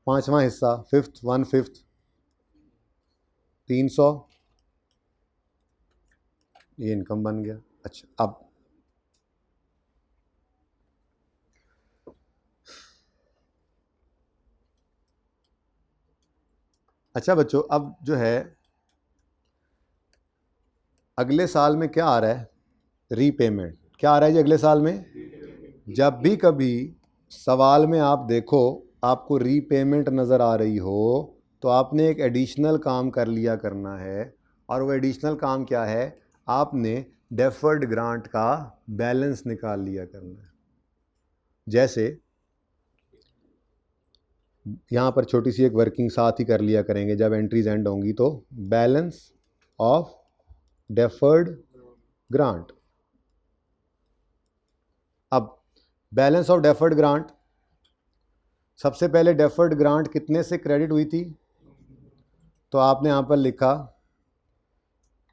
5वां हिस्सा, 1/5 300, ये इनकम बन गया। अच्छा, अब अच्छा बच्चों, अब जो है अगले साल में क्या आ रहा है, रीपेमेंट। क्या आ रहा है जी अगले साल में? जब भी कभी सवाल में आप देखो आपको रीपेमेंट नज़र आ रही हो तो आपने एक एडिशनल काम कर लिया करना है। और वो एडिशनल काम क्या है, आपने डेफर्ड ग्रांट का बैलेंस निकाल लिया करना है। जैसे यहाँ पर छोटी सी एक वर्किंग साथ ही कर लिया करेंगे जब एंट्रीज एंड होंगी, तो बैलेंस ऑफ डेफर्ड ग्रांट। अब बैलेंस ऑफ डेफर्ड ग्रांट, सबसे पहले डेफर्ड ग्रांट कितने से क्रेडिट हुई थी, तो आपने यहाँ पर लिखा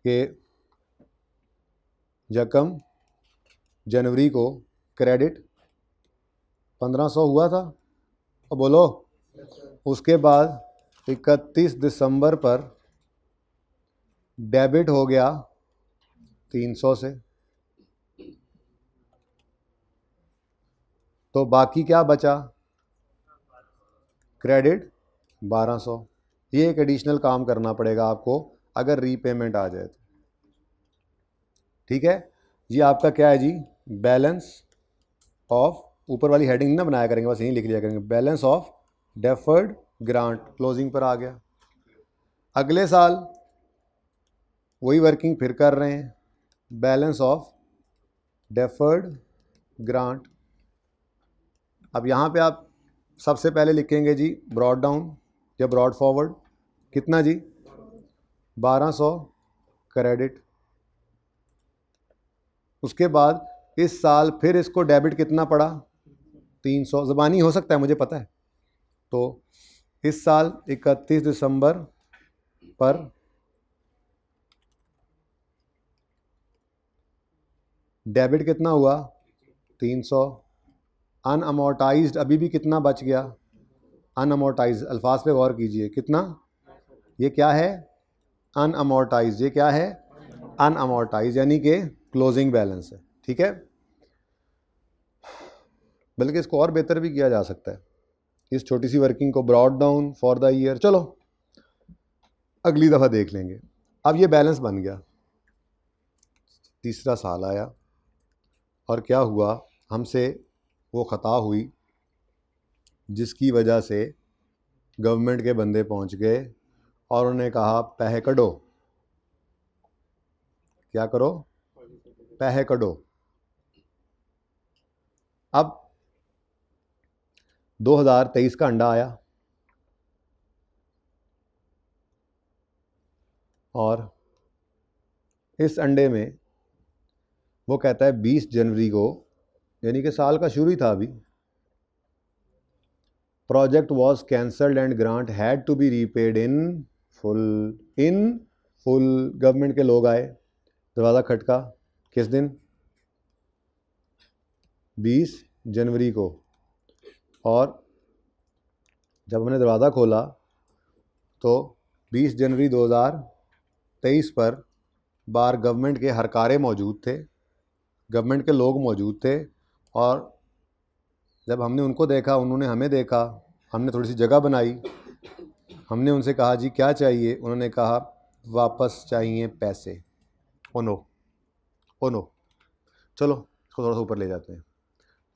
कि यकम जनवरी को क्रेडिट 1500 हुआ था, और बोलो उसके बाद 31 दिसंबर पर डेबिट हो गया 300 से, तो बाकी क्या बचा, क्रेडिट 1200। ये एक एडिशनल काम करना पड़ेगा आपको अगर रीपेमेंट आ जाए तो, ठीक है। ये आपका क्या है जी, बैलेंस ऑफ, ऊपर वाली हेडिंग ना बनाया करेंगे, बस यहीं लिख लिया करेंगे, balance of deferred grant closing पर आ गया। अगले साल वही वर्किंग फिर कर रहे हैं, बैलेंस ऑफ डेफर्ड ग्रांट। अब यहाँ पे आप सबसे पहले लिखेंगे जी ब्रॉड डाउन या ब्रॉड फॉरवर्ड, कितना जी, 1200 क्रेडिट। उसके बाद इस साल फिर इसको डेबिट कितना पड़ा, 300, ज़बानी हो सकता है मुझे पता है। तो इस साल 31 दिसंबर पर डेबिट कितना हुआ, 300। अनअमोर्टाइज्ड अभी भी कितना बच गया, अनअमोर्टाइज्ड, अल्फाज पे गौर कीजिए, कितना, ये क्या है, अनअमोर्टाइज्ड, ये क्या है, अनअमोर्टाइज्ड, यानी कि क्लोजिंग बैलेंस है, ठीक है। बल्कि इसको और बेहतर भी किया जा सकता है, इस छोटी सी वर्किंग को brought down for the year, चलो अगली दफ़ा देख लेंगे। अब ये बैलेंस बन गया, तीसरा साल आया और क्या हुआ, हमसे वो ख़ता हुई जिसकी वजह से गवर्नमेंट के बंदे पहुंच गए और उन्होंने कहा पैसे कढ़ो। क्या करो? पैसे कढ़ो। अब 2023 का अंडा आया और इस अंडे में वो कहता है 20 जनवरी को, यानी कि साल का शुरू ही था अभी, project was cancelled and grant had to be repaid in full. Government के लोग आए, दरवाज़ा खटका, किस दिन? 20 जनवरी को। और जब हमने दरवाज़ा खोला तो 20 जनवरी 2023 पर बाहर गवर्नमेंट के हरकारे मौजूद थे, गवर्नमेंट के लोग मौजूद थे। और जब हमने उनको देखा, उन्होंने हमें देखा, हमने थोड़ी सी जगह बनाई, हमने उनसे कहा जी क्या चाहिए? उन्होंने कहा वापस चाहिए पैसे। ओ नो, ओ नो, चलो इसको थोड़ा सा ऊपर ले जाते हैं।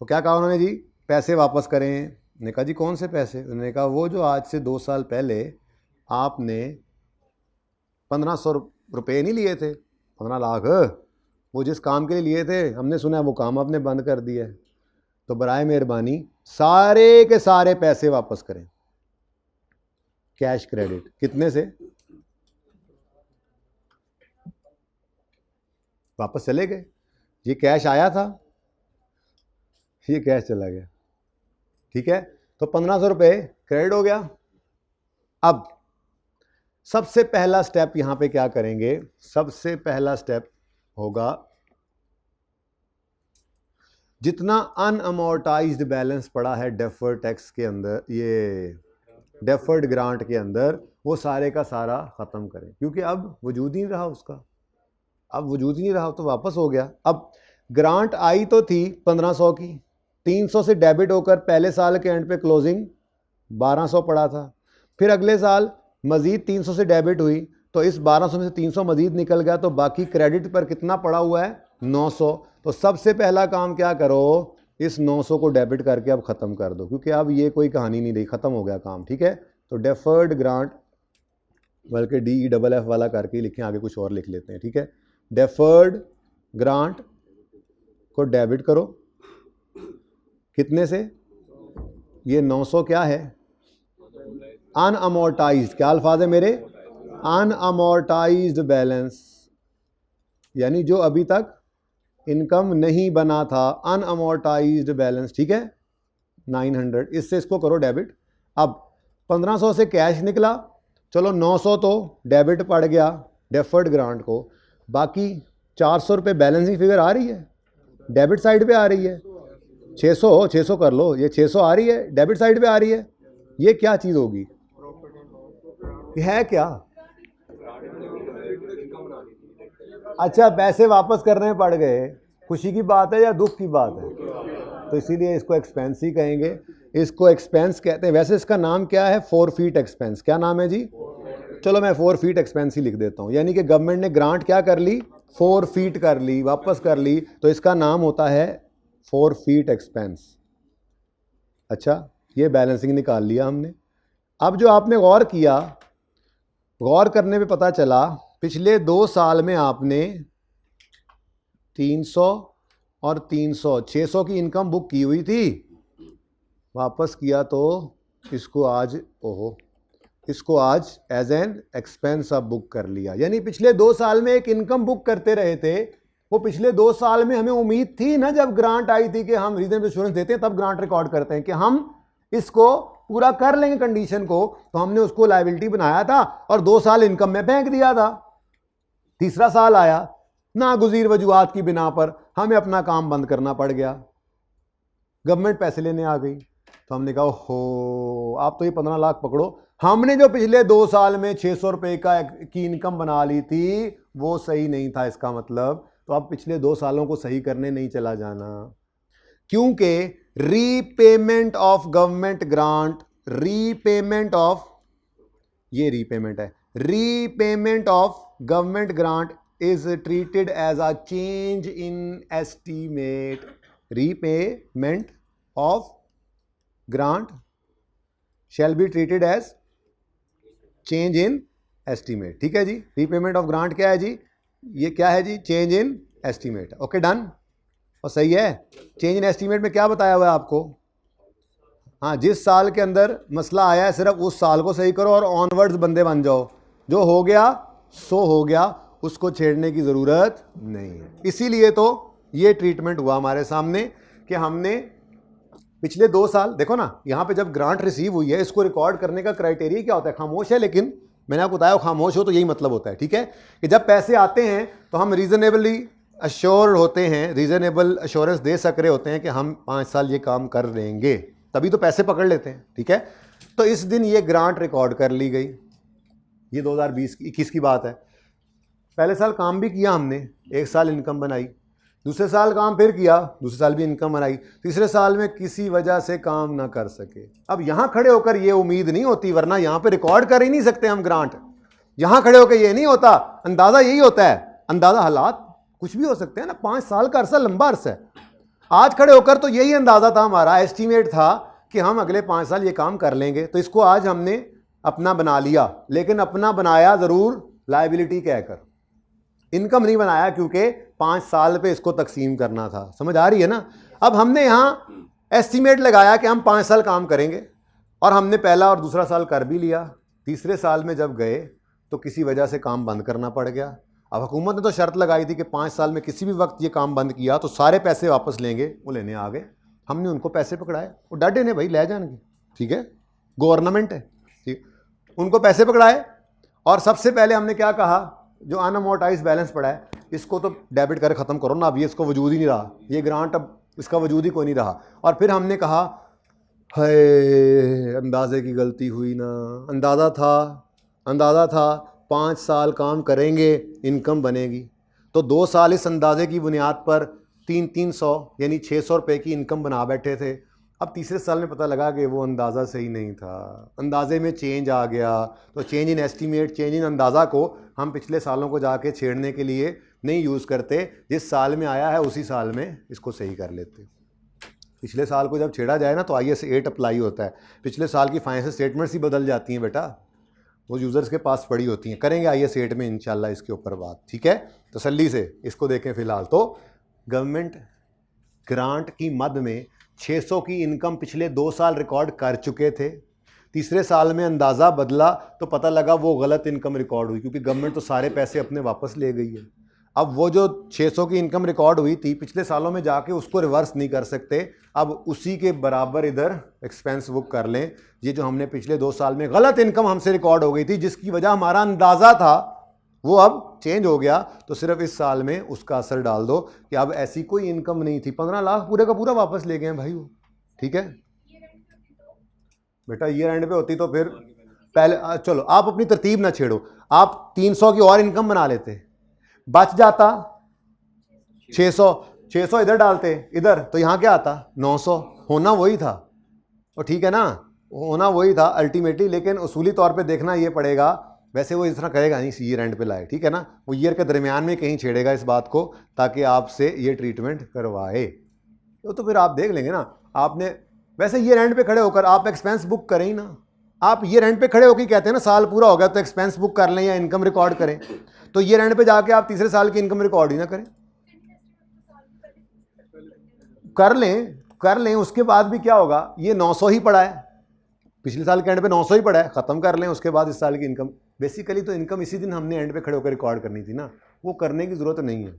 तो क्या कहा उन्होंने? जी पैसे वापस करें। ने कहा जी कौन से पैसे? उन्होंने कहा वो जो आज से 2 साल पहले आपने 1500 रुपये नहीं लिए थे, 15 लाख, वो जिस काम के लिए लिए थे, हमने सुना वो काम आपने बंद कर दिया है, तो बराए मेहरबानी सारे के सारे पैसे वापस करें, कैश क्रेडिट। कितने से? वापस चले गए। ये कैश आया था, ये कैश चला गया, ठीक है। तो 1500 रुपये क्रेडिट हो गया। अब सबसे पहला स्टेप यहां पे क्या करेंगे? सबसे पहला स्टेप होगा जितना अनअमोर्टाइज्ड बैलेंस पड़ा है डेफर्ड टैक्स के अंदर, ये डेफर्ड ग्रांट के अंदर, वो सारे का सारा ख़त्म करें, क्योंकि अब वजूद ही नहीं रहा उसका, अब वजूद ही नहीं रहा, तो वापस हो गया। अब ग्रांट आई तो थी 1500 की, 300 से डेबिट होकर पहले साल के एंड पे क्लोजिंग 1200 पड़ा था। फिर अगले साल मज़ीद 300 से डेबिट हुई, तो इस 1200 में से 300 मज़ीद निकल गया, तो बाकी क्रेडिट पर कितना पड़ा हुआ है? 900। तो सबसे पहला काम क्या करो? इस 900 को डेबिट करके अब ख़त्म कर दो, क्योंकि अब ये कोई कहानी नहीं रही, ख़त्म हो गया काम, ठीक है। तो डेफर्ड ग्रांट, बल्कि DEFF वाला करके ही लिखें, आगे कुछ और लिख लेते हैं, ठीक है। डेफर्ड ग्रांट को डेबिट करो, कितने से? ये 900 क्या है? अनअमोर्टाइज्ड। क्या अल्फाज है मेरे? अनअमोर्टाइज्ड बैलेंस, यानी जो अभी तक इनकम नहीं बना था, अनअमोर्टाइज्ड बैलेंस, ठीक है, 900, इससे इसको करो डेबिट। अब 1500 से कैश निकला, चलो 900 तो डेबिट पड़ गया डेफर्ड ग्रांट को, बाकी 400 रुपये बैलेंसिंग फिगर आ रही है, डेबिट साइड पे आ रही है। 600 कर लो, ये 600 आ रही है, डेबिट साइड पे आ रही है। ये क्या चीज़ होगी? ये है क्या? अच्छा, पैसे वापस करने पड़ गए, खुशी की बात है या दुख की बात है? तो इसीलिए इसको एक्सपेंस ही कहेंगे, इसको एक्सपेंस कहते हैं। वैसे इसका नाम क्या है? Forfeit expense. क्या नाम है जी? चलो मैं फोरफीट एक्सपेंस ही लिख देता हूँ, यानी कि गवर्नमेंट ने ग्रांट क्या कर ली? फोरफीट कर ली, वापस कर ली, तो इसका नाम होता है फोरफीट एक्सपेंस। अच्छा, ये बैलेंसिंग निकाल लिया हमने। अब जो आपने गौर किया, गौर करने पे पता चला पिछले 2 साल में आपने 300 और 300, 600 की इनकम बुक की हुई थी, वापस किया तो इसको आज, ओहो, इसको आज एज एन एक्सपेंस अब बुक कर लिया। यानी पिछले 2 साल में एक इनकम बुक करते रहे थे, वो पिछले 2 साल में हमें उम्मीद थी ना, जब ग्रांट आई थी कि हम रीजनेबल एश्योरेंस देते हैं, तब ग्रांट रिकॉर्ड करते हैं कि हम इसको पूरा कर लेंगे कंडीशन को, तो हमने उसको लायबिलिटी बनाया था और 2 साल इनकम में फेंक दिया था। तीसरा साल आया, नागुज़ीर वजूहात की बिना पर हमें अपना काम बंद करना पड़ गया, गवर्नमेंट पैसे लेने आ गई, तो हमने कहा हो, आप तो ये 15 लाख पकड़ो, हमने जो पिछले 2 साल में 600 रुपये की इनकम बना ली थी वो सही नहीं था, इसका मतलब तो अब पिछले 2 सालों को सही करने नहीं चला जाना, क्योंकि repayment of government grant, repayment of, ये रीपेमेंट है, repayment of government grant is treated as a change in estimate. Repayment of grant shall be treated as change in estimate. ठीक है जी, रीपेमेंट ऑफ ग्रांट क्या है जी, ये क्या है जी, change in estimate. Okay done, और सही है। चेंज इन एस्टीमेट में क्या बताया हुआ है आपको, हाँ जिस साल के अंदर मसला आया है सिर्फ उस साल को सही करो और ऑनवर्ड्स बंदे बन जाओ, जो हो गया सो हो गया, उसको छेड़ने की ज़रूरत नहीं है। इसीलिए तो ये ट्रीटमेंट हुआ हमारे सामने कि हमने पिछले 2 साल, देखो ना यहाँ पे जब ग्रांट रिसीव हुई है इसको रिकॉर्ड करने का क्राइटेरिया क्या होता है, खामोश है, लेकिन मैंने आपको बताया खामोश हो तो यही मतलब होता है। ठीक है, कि जब पैसे आते हैं तो हम रीज़नेबली अश्योर होते हैं, रीज़नेबल अश्योरेंस दे सक रहे होते हैं कि हम 5 साल ये काम कर लेंगे, तभी तो पैसे पकड़ लेते हैं। ठीक है, तो इस दिन ये ग्रांट रिकॉर्ड कर ली गई, ये 2020-21 की बात है। पहले साल काम भी किया हमने, 1 साल इनकम बनाई, दूसरे साल काम फिर किया, दूसरे साल भी इनकम बनाई, तीसरे साल में किसी वजह से काम ना कर सके। अब यहाँ खड़े होकर ये उम्मीद नहीं होती, वरना यहाँ पे रिकॉर्ड कर ही नहीं सकते हम ग्रांट, यहाँ खड़े होकर ये नहीं होता, अंदाज़ा यही होता है, अंदाज़ा हालात कुछ भी हो सकते हैं ना, 5 साल का अरसा लंबा अरसा है। आज खड़े होकर तो यही अंदाज़ा था, हमारा एस्टीमेट था कि हम अगले 5 साल ये काम कर लेंगे, तो इसको आज हमने अपना बना लिया, लेकिन अपना बनाया ज़रूर लायबिलिटी कहकर, इनकम नहीं बनाया, क्योंकि 5 साल पे इसको तकसीम करना था। समझ आ रही है ना। अब हमने यहाँ एस्टीमेट लगाया कि हम 5 साल काम करेंगे, और हमने पहला और दूसरा साल कर भी लिया, तीसरे साल में जब गए तो किसी वजह से काम बंद करना पड़ गया। अब हुकूमत ने तो शर्त लगाई थी कि 5 साल में किसी भी वक्त ये काम बंद किया तो सारे पैसे वापस लेंगे, वो लेने आ गए। हमने उनको पैसे पकड़ाए, वो डाटे ने भाई ले जाएंगे, ठीक है, गवर्नमेंट है, ठीक, उनको पैसे पकड़ाए। और सबसे पहले हमने क्या कहा, जो अनअमोर्टाइज बैलेंस पड़ा है इसको तो डेबिट कर ख़त्म करो ना, अब ये इसको वजूद ही नहीं रहा, ये ग्रांट अब इसका वजूद ही कोई नहीं रहा। और फिर हमने कहा है अंदाजे की गलती हुई ना, अंदाज़ा था 5 साल काम करेंगे इनकम बनेगी, तो 2 साल इस अंदाजे की बुनियाद पर 300 यानी 600 रुपये की इनकम बना बैठे थे। अब तीसरे साल में पता लगा कि वो अंदाज़ा सही नहीं था, अंदाजे में चेंज आ गया, तो change in estimate, change in अंदाज़ा को हम पिछले सालों को जाके छेड़ने के लिए नहीं यूज़ करते, जिस साल में आया है उसी साल में इसको सही कर लेते। पिछले साल को जब छेड़ा जाए ना तो IAS 8 अप्लाई होता है, पिछले साल की फाइनेंशियल स्टेटमेंट्स ही बदल जाती हैं बेटा, वो यूज़र्स के पास पड़ी होती हैं। करेंगे IAS 8 में इंशाल्लाह इसके ऊपर बात, ठीक है, तसल्ली से इसको देखें। फ़िलहाल तो गवर्नमेंट ग्रांट की मद में 600 की इनकम पिछले 2 साल रिकॉर्ड कर चुके थे, तीसरे साल में अंदाज़ा बदला तो पता लगा वो गलत इनकम रिकॉर्ड हुई, क्योंकि गवर्नमेंट तो सारे पैसे अपने वापस ले गई है। अब वो जो 600 की इनकम रिकॉर्ड हुई थी पिछले सालों में जाके उसको रिवर्स नहीं कर सकते, अब उसी के बराबर इधर एक्सपेंस बुक कर लें। ये जो हमने पिछले 2 साल में गलत इनकम हमसे रिकॉर्ड हो गई थी, जिसकी वजह हमारा अंदाज़ा था वो अब चेंज हो गया, तो सिर्फ इस साल में उसका असर डाल दो कि अब ऐसी कोई इनकम नहीं थी। 15 लाख पूरे का पूरा वापस ले गए हैं भाई वो, ठीक है बेटा। ईयर एंड पे होती तो फिर पहले चलो आप अपनी तरतीब ना छेड़ो, आप 300 की और इनकम बना लेते, बच जाता 600 इधर डालते इधर, तो यहाँ क्या आता 900, होना वही था, और ठीक है ना, होना वही था अल्टीमेटली। लेकिन उसूली तौर पे देखना ये पड़ेगा, वैसे वो इस तरह करेगा नहीं ईयर एंड पे लाए, ठीक है ना, वो ईयर के दरमियान में कहीं छेड़ेगा इस बात को ताकि आपसे ये ट्रीटमेंट करवाए, तो फिर आप देख लेंगे ना। आपने वैसे ईयर एंड पे खड़े होकर आप एक्सपेंस बुक करें ही ना, आप ईयर एंड पे खड़े होकर कहते हैं ना साल पूरा हो गया तो एक्सपेंस बुक कर लें या इनकम रिकॉर्ड करें, तो ईयर एंड पे जाके आप तीसरे साल की इनकम रिकॉर्ड ही ना करें, कर लें उसके बाद भी क्या होगा, ये 900 ही पड़ा है, पिछले साल के एंड पे 900 ही पड़ा है, ख़त्म कर लें, उसके बाद इस साल की इनकम, बेसिकली तो इनकम इसी दिन हमने एंड पे खड़े होकर रिकॉर्ड करनी थी ना, वो करने की ज़रूरत नहीं है।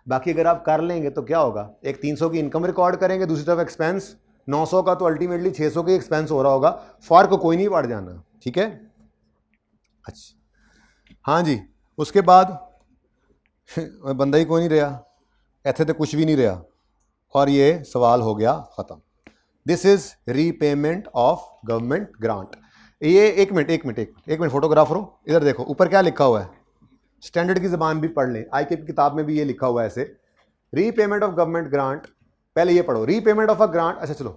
बाकी अगर आप कर लेंगे तो क्या होगा, एक 300 की इनकम रिकॉर्ड करेंगे, दूसरी तरफ एक्सपेंस 900 का, तो अल्टीमेटली 600 के एक्सपेंस हो रहा होगा, फ़र्क कोई नहीं पड़ जाना, ठीक है। अच्छा हाँ जी, उसके बाद बंदा ही कोई नहीं रहा, ऐसे तो कुछ भी नहीं रहा, और ये सवाल हो गया ख़त्म। This is repayment of government grant. ये एक मिनट फोटोग्राफर हो, इधर देखो ऊपर क्या लिखा हुआ है, स्टैंडर्ड की ज़बान भी पढ़ लें, IK की किताब में भी ये लिखा हुआ है ऐसे, रीपेमेंट ऑफ गवर्नमेंट ग्रांट। पहले ये पढ़ो, रीपेमेंट ऑफ अ ग्रांट, अच्छा चलो,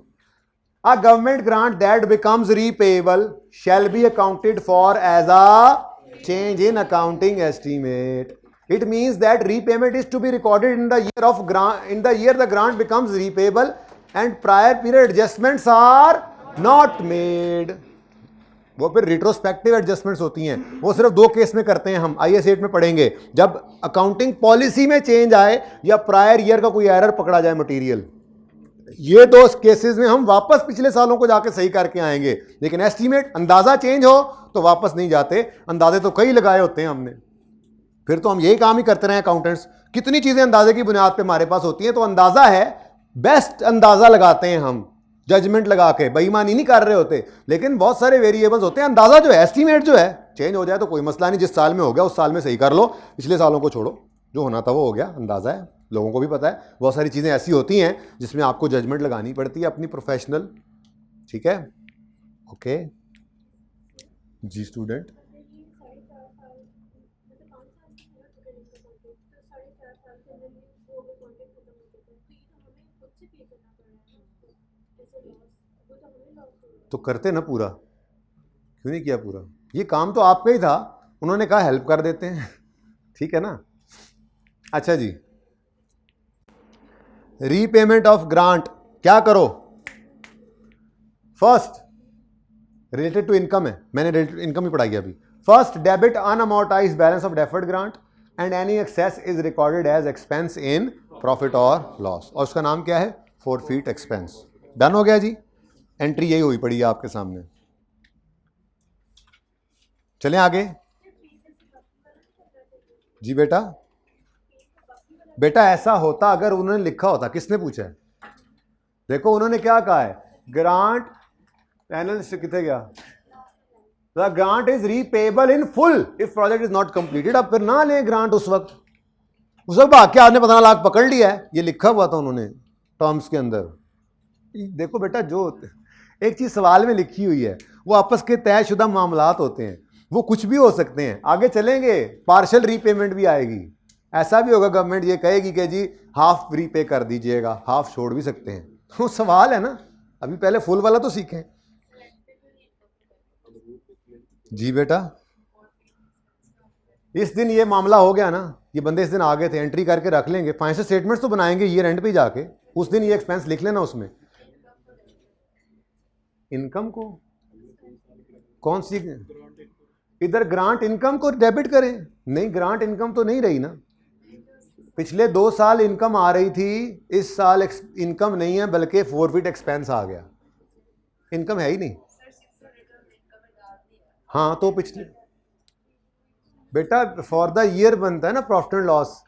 a government grant that becomes repayable shall be accounted for as a change in accounting estimate. It means that repayment is to be recorded in the year of grant, in the year the grant becomes repayable and prior period adjustments are not made. वो फिर retrospective adjustments होती हैं, वो सिर्फ 2 case में करते हैं हम, IAS 8 में पढ़ेंगे, जब अकाउंटिंग पॉलिसी में चेंज आए या प्रायर ईयर का कोई एरर पकड़ा जाए मटेरियल, ये 2 केसेस में हम वापस पिछले सालों को जाके सही करके आएंगे। लेकिन एस्टीमेट अंदाजा चेंज हो तो वापस नहीं जाते, अंदाजे तो कई लगाए होते हैं हमने, फिर तो हम यही काम ही करते रहे अकाउंटेंट्स। कितनी चीजें अंदाजे की बुनियाद पे हमारे पास होती हैं, तो अंदाजा है, बेस्ट अंदाजा लगाते हैं हम, जजमेंट लगा के, बेईमानी नहीं कर रहे होते। लेकिन बहुत सारे वेरिएबल्स होते हैं, अंदाजा जो है, एस्टीमेट जो है, चेंज हो जाए तो कोई मसला नहीं, जिस साल में हो गया उस साल में सही कर लो, पिछले सालों को छोड़ो, जो होना था वो हो गया, अंदाजा है, लोगों को भी पता है। बहुत सारी चीजें ऐसी होती हैं जिसमें आपको जजमेंट लगानी पड़ती है अपनी प्रोफेशनल, ठीक है, ओके जी स्टूडेंट। तो करते ना पूरा, क्यों नहीं किया पूरा? ये काम तो आपका ही था, उन्होंने कहा हेल्प कर देते हैं, ठीक है ना। अच्छा जी, रीपेमेंट ऑफ ग्रांट क्या करो? फर्स्ट रिलेटेड टू इनकम है, मैंने रिलेटेड इनकम ही पढ़ाई अभी। First, debit unamortised balance of deferred grant and any excess is recorded as expense in profit और लॉस, और उसका नाम क्या है? Forfeit expense. डन हो गया जी, एंट्री यही हुई पड़ी है आपके सामने। चलें आगे जी। बेटा बेटा ऐसा होता अगर उन्होंने लिखा होता, किसने पूछा है? देखो उन्होंने क्या कहा है, ग्रांट एनालिस्ट कितने गया, the grant is repayable in full if project is not completed. अब फिर ना लें ग्रांट उस वक्त भाग के आपने 15 लाख पकड़ लिया है, ये लिखा हुआ था उन्होंने टर्म्स के अंदर। देखो बेटा, जो एक चीज सवाल में लिखी हुई है वो आपस के तयशुदा मामलात होते हैं, वो कुछ भी हो सकते हैं। आगे चलेंगे पार्शियल रीपेमेंट भी आएगी, ऐसा भी होगा गवर्नमेंट ये कहेगी कि जी हाफ रीपे कर दीजिएगा, हाफ छोड़ भी सकते हैं। तो सवाल है ना, अभी पहले फुल वाला तो सीखें जी। बेटा इस दिन ये मामला हो गया ना, ये बंदे इस दिन आ गए थे, एंट्री करके रख लेंगे, फाइनेंशियल स्टेटमेंट्स तो बनाएंगे ईयर एंड पे जाके, उस दिन ये एक्सपेंस लिख लेना। उसमें इनकम को कौन सी, इधर ग्रांट इनकम को डेबिट करें? नहीं, ग्रांट इनकम तो नहीं रही ना, पिछले 2 साल इनकम आ रही थी, इस साल इनकम नहीं है बल्कि फोरफीट एक्सपेंस आ गया, इनकम है ही नहीं। हाँ तो पिछले बेटा फॉर द ईयर बनता है ना प्रॉफिट एंड लॉस,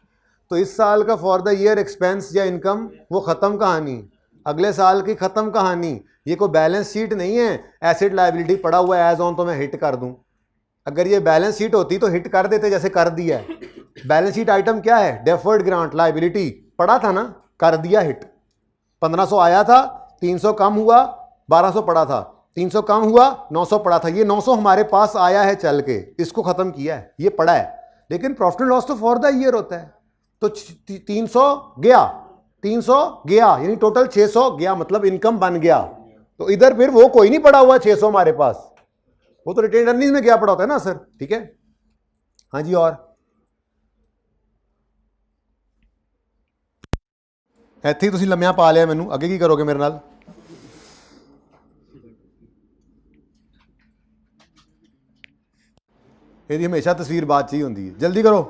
तो इस साल का फॉर द ईयर एक्सपेंस या इनकम वो खत्म कहानी, अगले साल की खत्म कहानी। ये कोई बैलेंस शीट नहीं है, एसेट लायबिलिटी पड़ा हुआ है एज ऑन तो मैं हिट कर दूं। अगर ये बैलेंस शीट होती तो हिट कर देते, जैसे कर दिया है। बैलेंस शीट आइटम क्या है? डेफर्ड ग्रांट लायबिलिटी, पड़ा था ना, कर दिया हिट। 1500 आया था, 300 कम हुआ, 1200 पड़ा था, 300 कम हुआ, 900 पड़ा था, ये 900 हमारे पास आया है चल के, इसको खत्म किया है, ये पड़ा है। लेकिन प्रॉफिट एंड लॉस तो फॉर द ईयर होता है, तो 300 गया, 300 गया, यानी टोटल 600 गया, मतलब इनकम बन गया। तो इधर फिर वो कोई नहीं पड़ा हुआ 600 हमारे पास, वो तो रिटेन अर्निंग्स में क्या पड़ा होता है ना सर, ठीक है। हाँ जी, और ਇੱਥੇ ਹੀ ਤੁਸੀਂ ਲੰਮਿਆਂ ਪਾ ਲਿਆ ਮੈਨੂੰ, ਅੱਗੇ ਕੀ ਕਰੋਗੇ ਮੇਰੇ ਨਾਲ? ਇਹਦੀ ਹਮੇਸ਼ਾ ਤਸਵੀਰ ਬਾਅਦ 'ਚ ਹੀ ਹੁੰਦੀ ਹੈ, ਜਲਦੀ ਕਰੋ।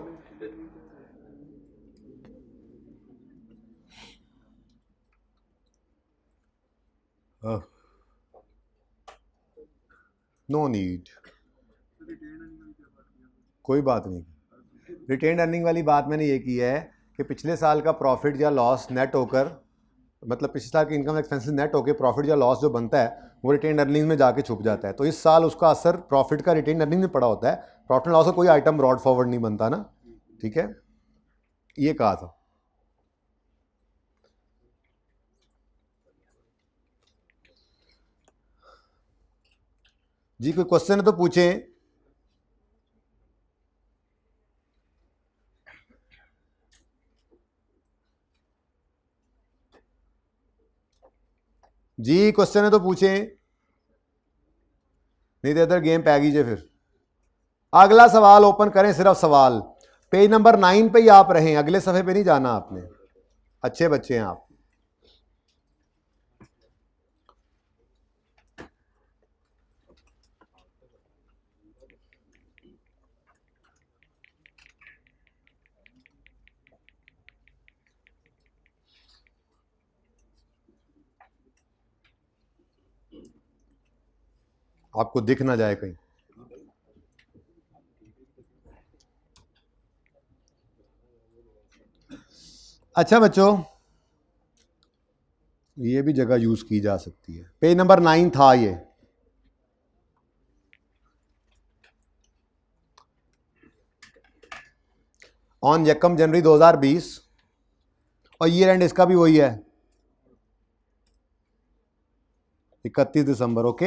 नो नीड, कोई बात नहीं। रिटेन अर्निंग वाली बात मैंने ये की है कि पिछले साल का प्रॉफिट या लॉस नेट होकर, मतलब पिछले साल की इनकम एक्सपेंसेस नेट होकर प्रॉफिट या लॉस जो बनता है वो रिटेन अर्निंग में जाके छुप जाता है। तो इस साल उसका असर प्रॉफिट का रिटेन अर्निंग में पड़ा होता है, प्रॉफिट लॉस का कोई आइटम ब्रॉड फॉरवर्ड नहीं बनता ना, ठीक है, ये कहा था। जी कोई क्वेश्चन है तो पूछें। जी क्वेश्चन है तो पूछें, नहीं तो इधर गेम पै गई जे फिर। अगला सवाल ओपन करें, सिर्फ सवाल, पेज नंबर 9 पे ही आप रहें, अगले सफ़े पे नहीं जाना आपने, अच्छे बच्चे हैं आप। आपको दिख ना जाए कहीं। अच्छा बच्चों, ये भी जगह यूज की जा सकती है। पेज नंबर 9 था ये। ऑन यकम जनवरी 2020 और ईयर एंड इसका भी वही है 31 दिसंबर। ओके,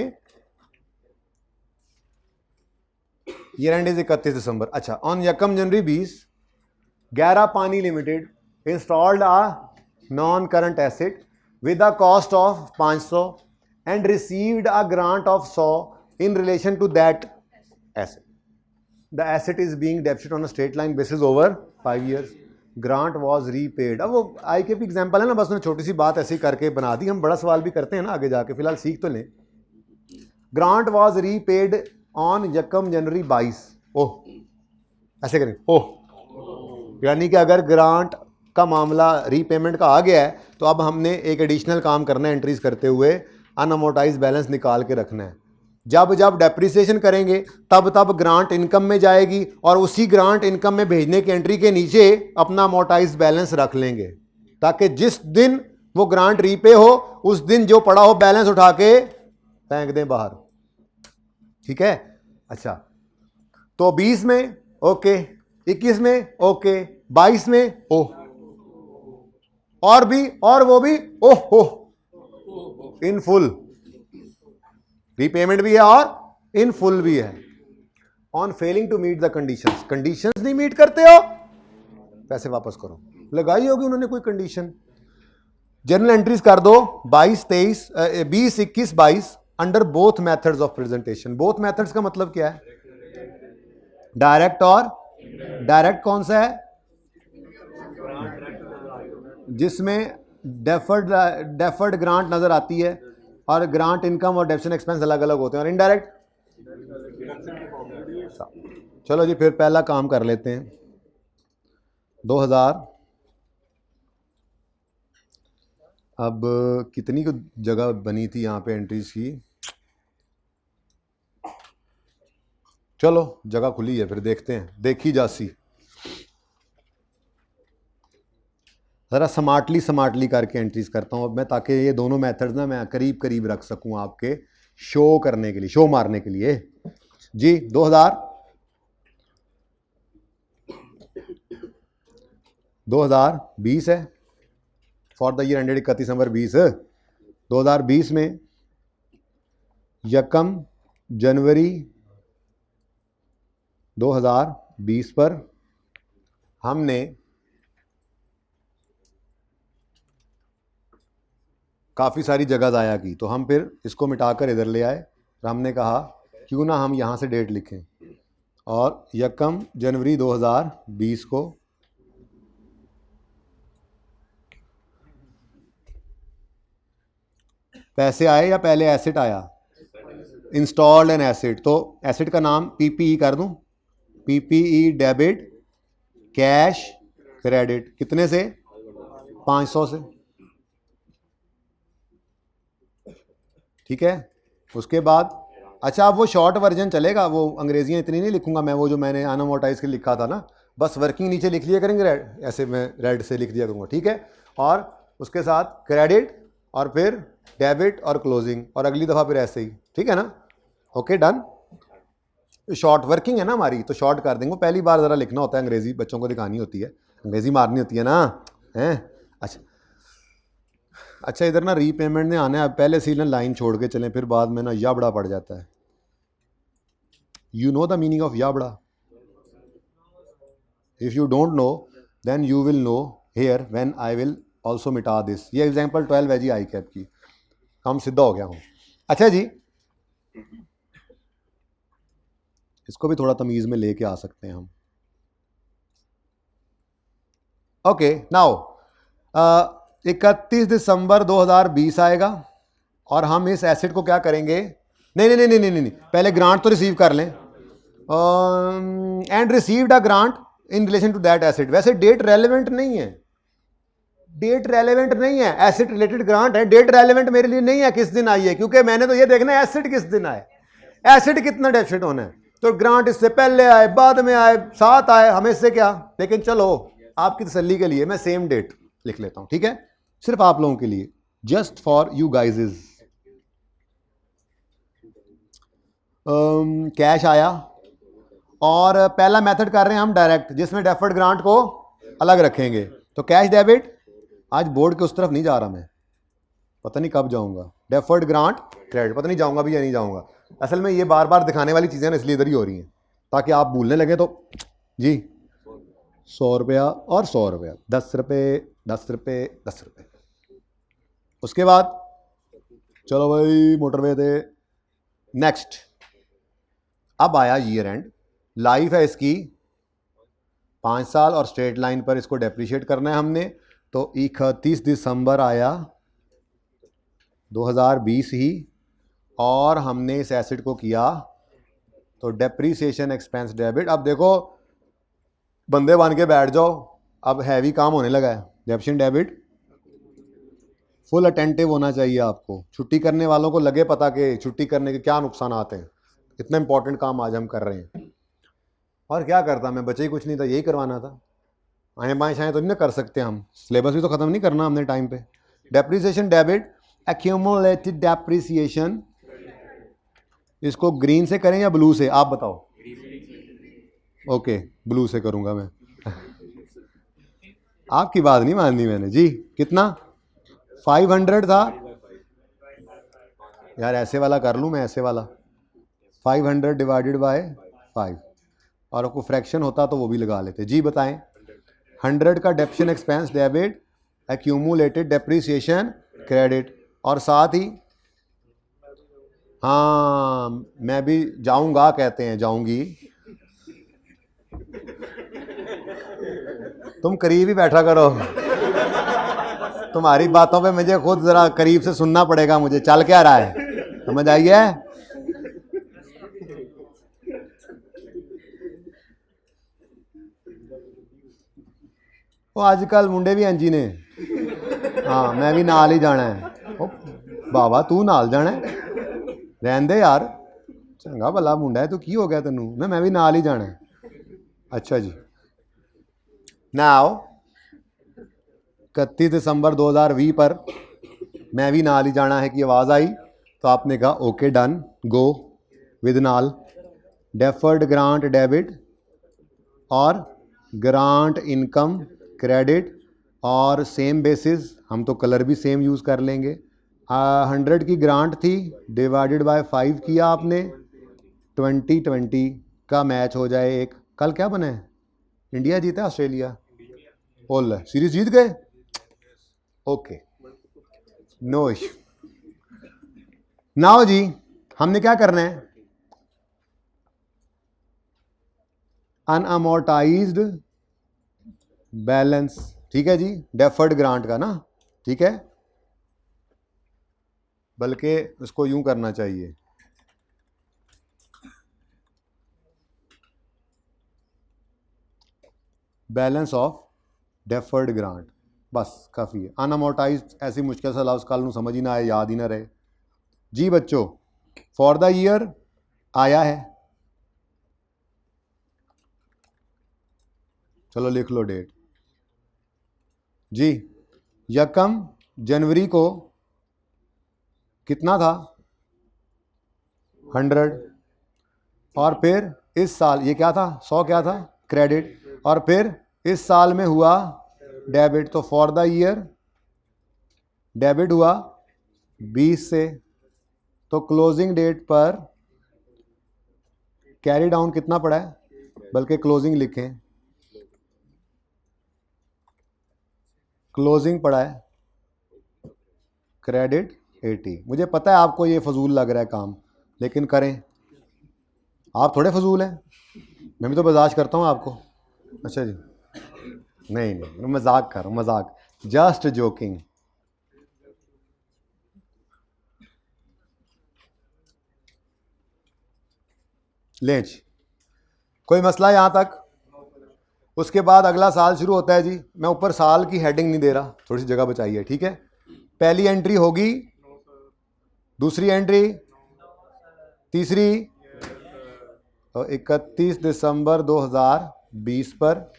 ईयर एंड इज 31 दिसंबर। अच्छा, ऑन यकम जनवरी 20 गैरा पानी limited installed a non current asset with a cost of 500 and received a grant of 100 in relation to that asset. The asset is being debited on a straight line basis over 5 years. Grant was repaid. अब वो आई के भी example है ना, बस मैंने छोटी सी बात ऐसी करके बना दी। हम बड़ा सवाल भी करते हैं ना आगे जाके, फिलहाल सीख तो लें। ग्रांट वॉज रीपेड ऑन यकम जनवरी 22। ओह, ऐसे करें ओह, यानी कि अगर ग्रांट का मामला रीपेमेंट का आ गया है तो अब हमने एक एडिशनल काम करना है एंट्रीज करते हुए, अनअमोर्टाइज बैलेंस निकाल के रखना है। जब जब डेप्रिसिएशन करेंगे तब तब ग्रांट इनकम में जाएगी और उसी ग्रांट इनकम में भेजने की एंट्री के नीचे अपना अमोर्टाइज बैलेंस रख लेंगे, ताकि जिस दिन वो ग्रांट रीपे हो उस दिन जो पड़ा हो बैलेंस उठा के फेंक दें बाहर। ठीक है? अच्छा, तो 20 में ओके, 21 में ओके, 22 में ओह, और भी, और वो भी ओह हो, इन फुल रीपेमेंट भी है और इन फुल भी है। On failing to meet the conditions, conditions नहीं मीट करते हो पैसे वापस करो। लगाई होगी उन्होंने कोई कंडीशन, जर्नल एंट्रीज कर दो 22, 23, 20, 21, 22 under both methods of presentation. Both methods का मतलब क्या है? डायरेक्ट और डायरेक्ट कौन सा है? जिसमें डेफर्ड ग्रांट नजर आती है और ग्रांट इनकम और डेप्शन एक्सपेंस अलग अलग होते हैं। और इनडायरेक्ट, चलो जी फिर पहला काम कर लेते हैं। 2000, अब कितनी को जगह बनी थी यहाँ पे एंट्रीज की? चलो जगह खुली है, फिर देखते हैं, देखी जासी। ज़रा स्मार्टली करके एंट्रीज करता हूँ अब मैं, ताकि ये दोनों मेथड्स ना मैं करीब करीब रख सकूँ आपके शो करने के लिए, शो मारने के लिए। जी 2020 है फॉर द ईयर एंडेड 31 दिसंबर 20। 2020 में यकम जनवरी 2020 पर हमने काफ़ी सारी जगह ज़ाया की, तो हम फिर इसको मिटाकर इधर ले आए और हमने कहा क्यों ना हम यहाँ से डेट लिखें और यकम जनवरी 2020 को पैसे आए या पहले एसेट आया? इंस्टॉल्ड एन एसेट, तो एसेट का नाम पीपीई कर दूं, पीपीई डेबिट कैश क्रेडिट, कितने से? 500 से। ठीक है, उसके बाद अच्छा अब वो शॉर्ट वर्जन चलेगा, वो अंग्रेजियाँ इतनी नहीं लिखूंगा मैं, वो जो मैंने अनअमोर्टाइज के लिखा था ना, बस वर्किंग नीचे लिख लिया करेंगे रेड, ऐसे मैं रेड से लिख दिया करूँगा। ठीक है, और उसके साथ क्रेडिट और फिर डेबिट और क्लोजिंग, और अगली दफ़ा फिर ऐसे ही। ठीक है ना? Okay done. शॉर्ट वर्किंग है ना हमारी, तो शॉर्ट कर देंगे। पहली बार ज़रा लिखना होता है, अंग्रेजी बच्चों को दिखानी होती है, अंग्रेजी मारनी होती है ना, हैं? अच्छा इधर ना रीपेमेंट ने आना है, पहले से लाइन छोड़ के चलें, फिर बाद में ना या बड़ा पड़ जाता है। You know the meaning of या बड़ा? If you don't know then you will know here when I will also मिटा दिस। ये एग्जाम्पल 12 है जी आई कैप की, हम सीधा हो गया हूँ। अच्छा जी, इसको भी थोड़ा तमीज़ में लेके आ सकते हैं हम। ओके नाउ 31 दिसंबर 2020 आएगा और हम इस एसेट को क्या करेंगे? नहीं, पहले ग्रांट तो रिसीव कर लें। And received a grant in relation to that asset. वैसे डेट रेलेवेंट नहीं है, डेट रेलेवेंट नहीं है, एसेट रिलेटेड ग्रांट है, डेट रेलेवेंट मेरे लिए नहीं है किस दिन आई है, क्योंकि मैंने तो ये देखना है एसेट किस दिन आए। एसिड कितना डेफिसिट होना है, तो ग्रांट इससे पहले आए बाद में आए साथ आए, हमें इससे क्या। लेकिन चलो आपकी तसल्ली के लिए मैं सेम डेट लिख लेता हूं, ठीक है, सिर्फ आप लोगों के लिए, जस्ट फॉर यू गाइजेज। कैश आया और पहला मेथड कर रहे हैं हम डायरेक्ट, जिसमें डेफर्ड ग्रांट को अलग रखेंगे। तो कैश डेबिट, आज बोर्ड के उस तरफ नहीं जा रहा मैं, पता नहीं कब जाऊंगा। डेफर्ड ग्रांट क्रेडिट, पता नहीं जाऊंगा भी या नहीं जाऊंगा। असल में ये बार बार दिखाने वाली चीज़ें ना इसलिए इधर ही हो रही हैं, ताकि आप भूलने लगे। तो जी 100 रुपया और 100 रुपया, 10 रुपये 10 रुपये 10 रुपये। उसके बाद चलो भाई मोटरवे थे। नेक्स्ट, अब आया ईयर एंड, लाइफ है इसकी 5 साल और स्ट्रेट लाइन पर इसको डेप्रिशिएट करना है हमने। तो 31 दिसंबर आया 2020 ही, और हमने इस एसेट को किया तो डेप्रीसिएशन एक्सपेंस डेबिट। अब देखो बंदे बन के बैठ जाओ, अब हैवी काम होने लगा है। डेप्रिसिएशन डेबिट फुल अटेंटिव होना चाहिए आपको। छुट्टी करने वालों को लगे पता कि छुट्टी करने के क्या नुकसान आते हैं। इतना इंपॉर्टेंट काम आज हम कर रहे हैं। और क्या करता मैं, बचे ही कुछ नहीं था, यही करवाना था। आए बाएँ शाएँ तो नहीं ना कर सकते हम, सिलेबस भी तो ख़त्म नहीं करना हमने टाइम पे। डेप्रीसिएशन डेबिट, एक्यूमुलेटेड डेप्रीसिएशन, इसको ग्रीन से करें या ब्लू से, आप बताओ। ओके ब्लू से करूंगा मैं। आपकी बात नहीं माननी मैंने जी। कितना 500 था यार, ऐसे वाला कर लूं मैं, ऐसे वाला 500 डिवाइडेड बाय 5, और आपको फ्रैक्शन होता तो वो भी लगा लेते। जी बताएं। 100 का depreciation expense debit, accumulated depreciation credit, और साथ ही हाँ मैं भी जाऊंगा कहते हैं, जाऊंगी। तुम करीब ही बैठा करो, तुम्हारी बातों पे मुझे खुद जरा करीब से सुनना पड़ेगा। मुझे चल क्या रहा है समझ आई है। वो आजकल मुंडे भी इंजी ने, हाँ मैं भी नाल ही जाना है। ओ बाबा तू नाल जाना है, रहन दे यार, चंगा भला मुंडा है तू, की हो गया तेनू। मैं भी नाल ही जाना है। अच्छा जी, नाउ 31 दिसंबर 2020 पर मैं भी नाल ही जाना है की आवाज़ आई, तो आपने कहा ओके डन गो विद नाल। डेफर्ड ग्रांट डेबिट और ग्रांट इनकम क्रेडिट, और सेम बेसिस, हम तो कलर भी सेम यूज़ कर लेंगे। 100 की ग्रांट थी, डिवाइडेड बाय 5 किया आपने, 2020 का मैच हो जाए एक। कल क्या बना है, इंडिया जीता ऑस्ट्रेलिया, ओल सीरीज जीत गए। Okay no issue. नाउ जी हमने क्या करना है, अनअमोर्टाइज्ड बैलेंस, ठीक है जी, डेफर्ड ग्रांट का ना, ठीक है, बल्कि उसको यूं करना चाहिए, बैलेंस ऑफ डेफर्ड ग्रांट, बस काफ़ी है। अनअमोर्टाइज्ड ऐसी मुश्किल से लफ्ज़ कल समझ ही ना आए, याद ही ना रहे जी। बच्चों फॉर द ईयर आया है, चलो लिख लो डेट जी। 1 जनवरी को कितना था 100, और फिर इस साल ये क्या था 100 क्या था क्रेडिट, और फिर इस साल में हुआ डेबिट। तो फॉर द ईयर डेबिट हुआ 20 से, तो क्लोजिंग डेट पर कैरी डाउन कितना पड़ा है, बल्कि क्लोजिंग लिखें, क्लोजिंग पड़ा है क्रेडिट 80। मुझे पता है आपको ये फजूल लग रहा है काम, लेकिन करें, आप थोड़े फजूल हैं, मैं भी तो बर्दाश्त करता हूँ आपको। अच्छा जी, नहीं नहीं मजाक कर रहा हूँ, मजाक, जस्ट जोकिंग। लें जी, कोई मसला यहाँ तक। उसके बाद अगला साल शुरू होता है जी। मैं ऊपर साल की हेडिंग नहीं दे रहा, थोड़ी सी जगह बचाइए, ठीक है। पहली एंट्री होगी, दूसरी एंट्री तीसरी 31 दिसंबर 2020 पर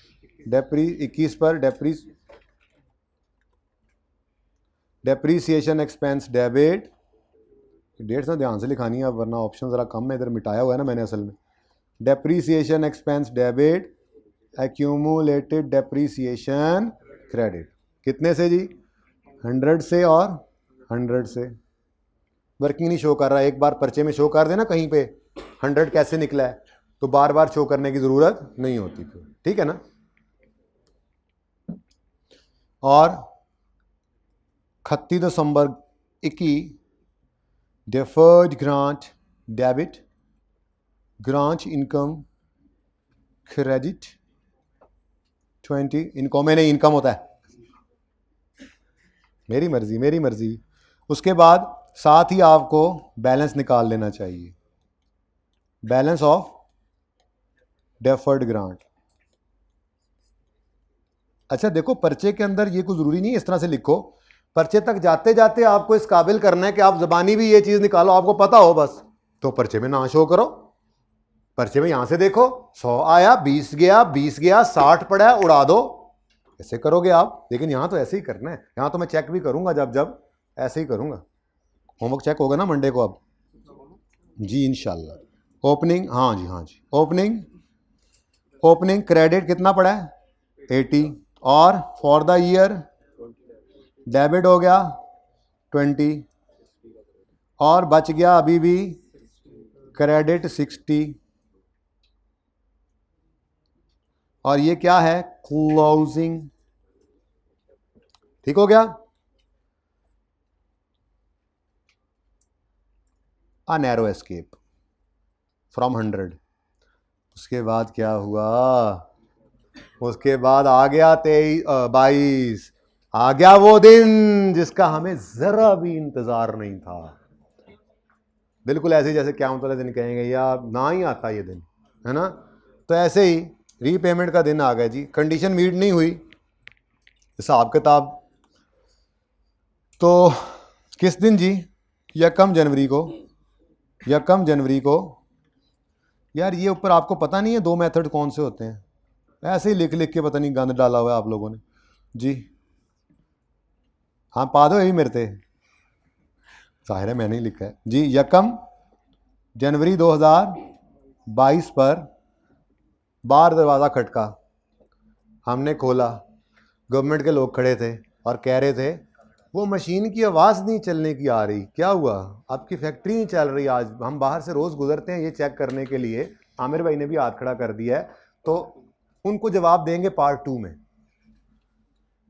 21 पर डेप्रीसिएशन एक्सपेंस डेबिट। डेट्स ना ध्यान से लिखानी है वरना ऑप्शन ज़रा कम है, इधर मिटाया हुआ है ना मैंने असल में। Depreciation expense debit, accumulated depreciation credit. कितने से जी? 100 से और 100 से। वर्किंग नहीं शो कर रहा है, एक बार पर्चे में शो कर देना कहीं पे 100 कैसे निकला है, तो बार बार शो करने की ज़रूरत नहीं होती फिर, ठीक है ना। और 31 दिसंबर 21 deferred grant debit, grant income credit 20। इनको मैंने इनकम होता है, मेरी मर्जी। उसके बाद साथ ही आपको बैलेंस निकाल लेना चाहिए, बैलेंस ऑफ डेफर्ड ग्रांट। अच्छा देखो, पर्चे के अंदर ये कुछ ज़रूरी नहीं है इस तरह से लिखो, पर्चे तक जाते जाते आपको इस काबिल करना है कि आप ज़बानी भी ये चीज़ निकालो, आपको पता हो बस, तो पर्चे में ना शो करो। पर्चे में यहां से देखो 100 आया, 20 गया, 20 गया, 60 पड़ा है, उड़ा दो, ऐसे करोगे आप। लेकिन यहां तो ऐसे ही करना है, यहां तो मैं चेक भी करूंगा, जब ऐसे ही करूंगा। होमवर्क चेक होगा ना मंडे को अब जी इंशाल्लाह। ओपनिंग, हाँ जी, ओपनिंग क्रेडिट कितना पड़ा है? 80। और फॉर द ईयर डेबिट हो गया 20 और बच गया अभी भी क्रेडिट 60। और ये क्या है? क्लोजिंग। ठीक हो गया। A narrow escape from 100। उसके बाद क्या हुआ? उसके बाद आ गया 22, आ गया वो दिन जिसका हमें जरा भी इंतजार नहीं था। बिल्कुल ऐसे जैसे क़यामत वाले दिन कहेंगे या ना ही आता ये दिन, है ना। तो ऐसे ही रीपेमेंट का दिन आ गया जी, कंडीशन मीट नहीं हुई, हिसाब किताब। तो किस दिन जी? 1 जनवरी को। यार ये ऊपर आपको पता नहीं है 2 मेथड कौन से होते हैं? ऐसे ही लिख लिख के पता नहीं गंद डाला हुआ है आप लोगों ने जी। हाँ पा दो, यही मेरे थे, जाहिर है मैंने ही लिखा है जी। 1 जनवरी 2022 पर बाहर दरवाज़ा खटका, हमने खोला, गवर्नमेंट के लोग खड़े थे और कह रहे थे वो मशीन की आवाज़ नहीं चलने की आ रही, क्या हुआ? आपकी फैक्ट्री नहीं चल रही आज? हम बाहर से रोज़ गुजरते हैं ये चेक करने के लिए, आमिर भाई ने भी हाथ खड़ा कर दिया है, तो उनको जवाब देंगे पार्ट 2 में।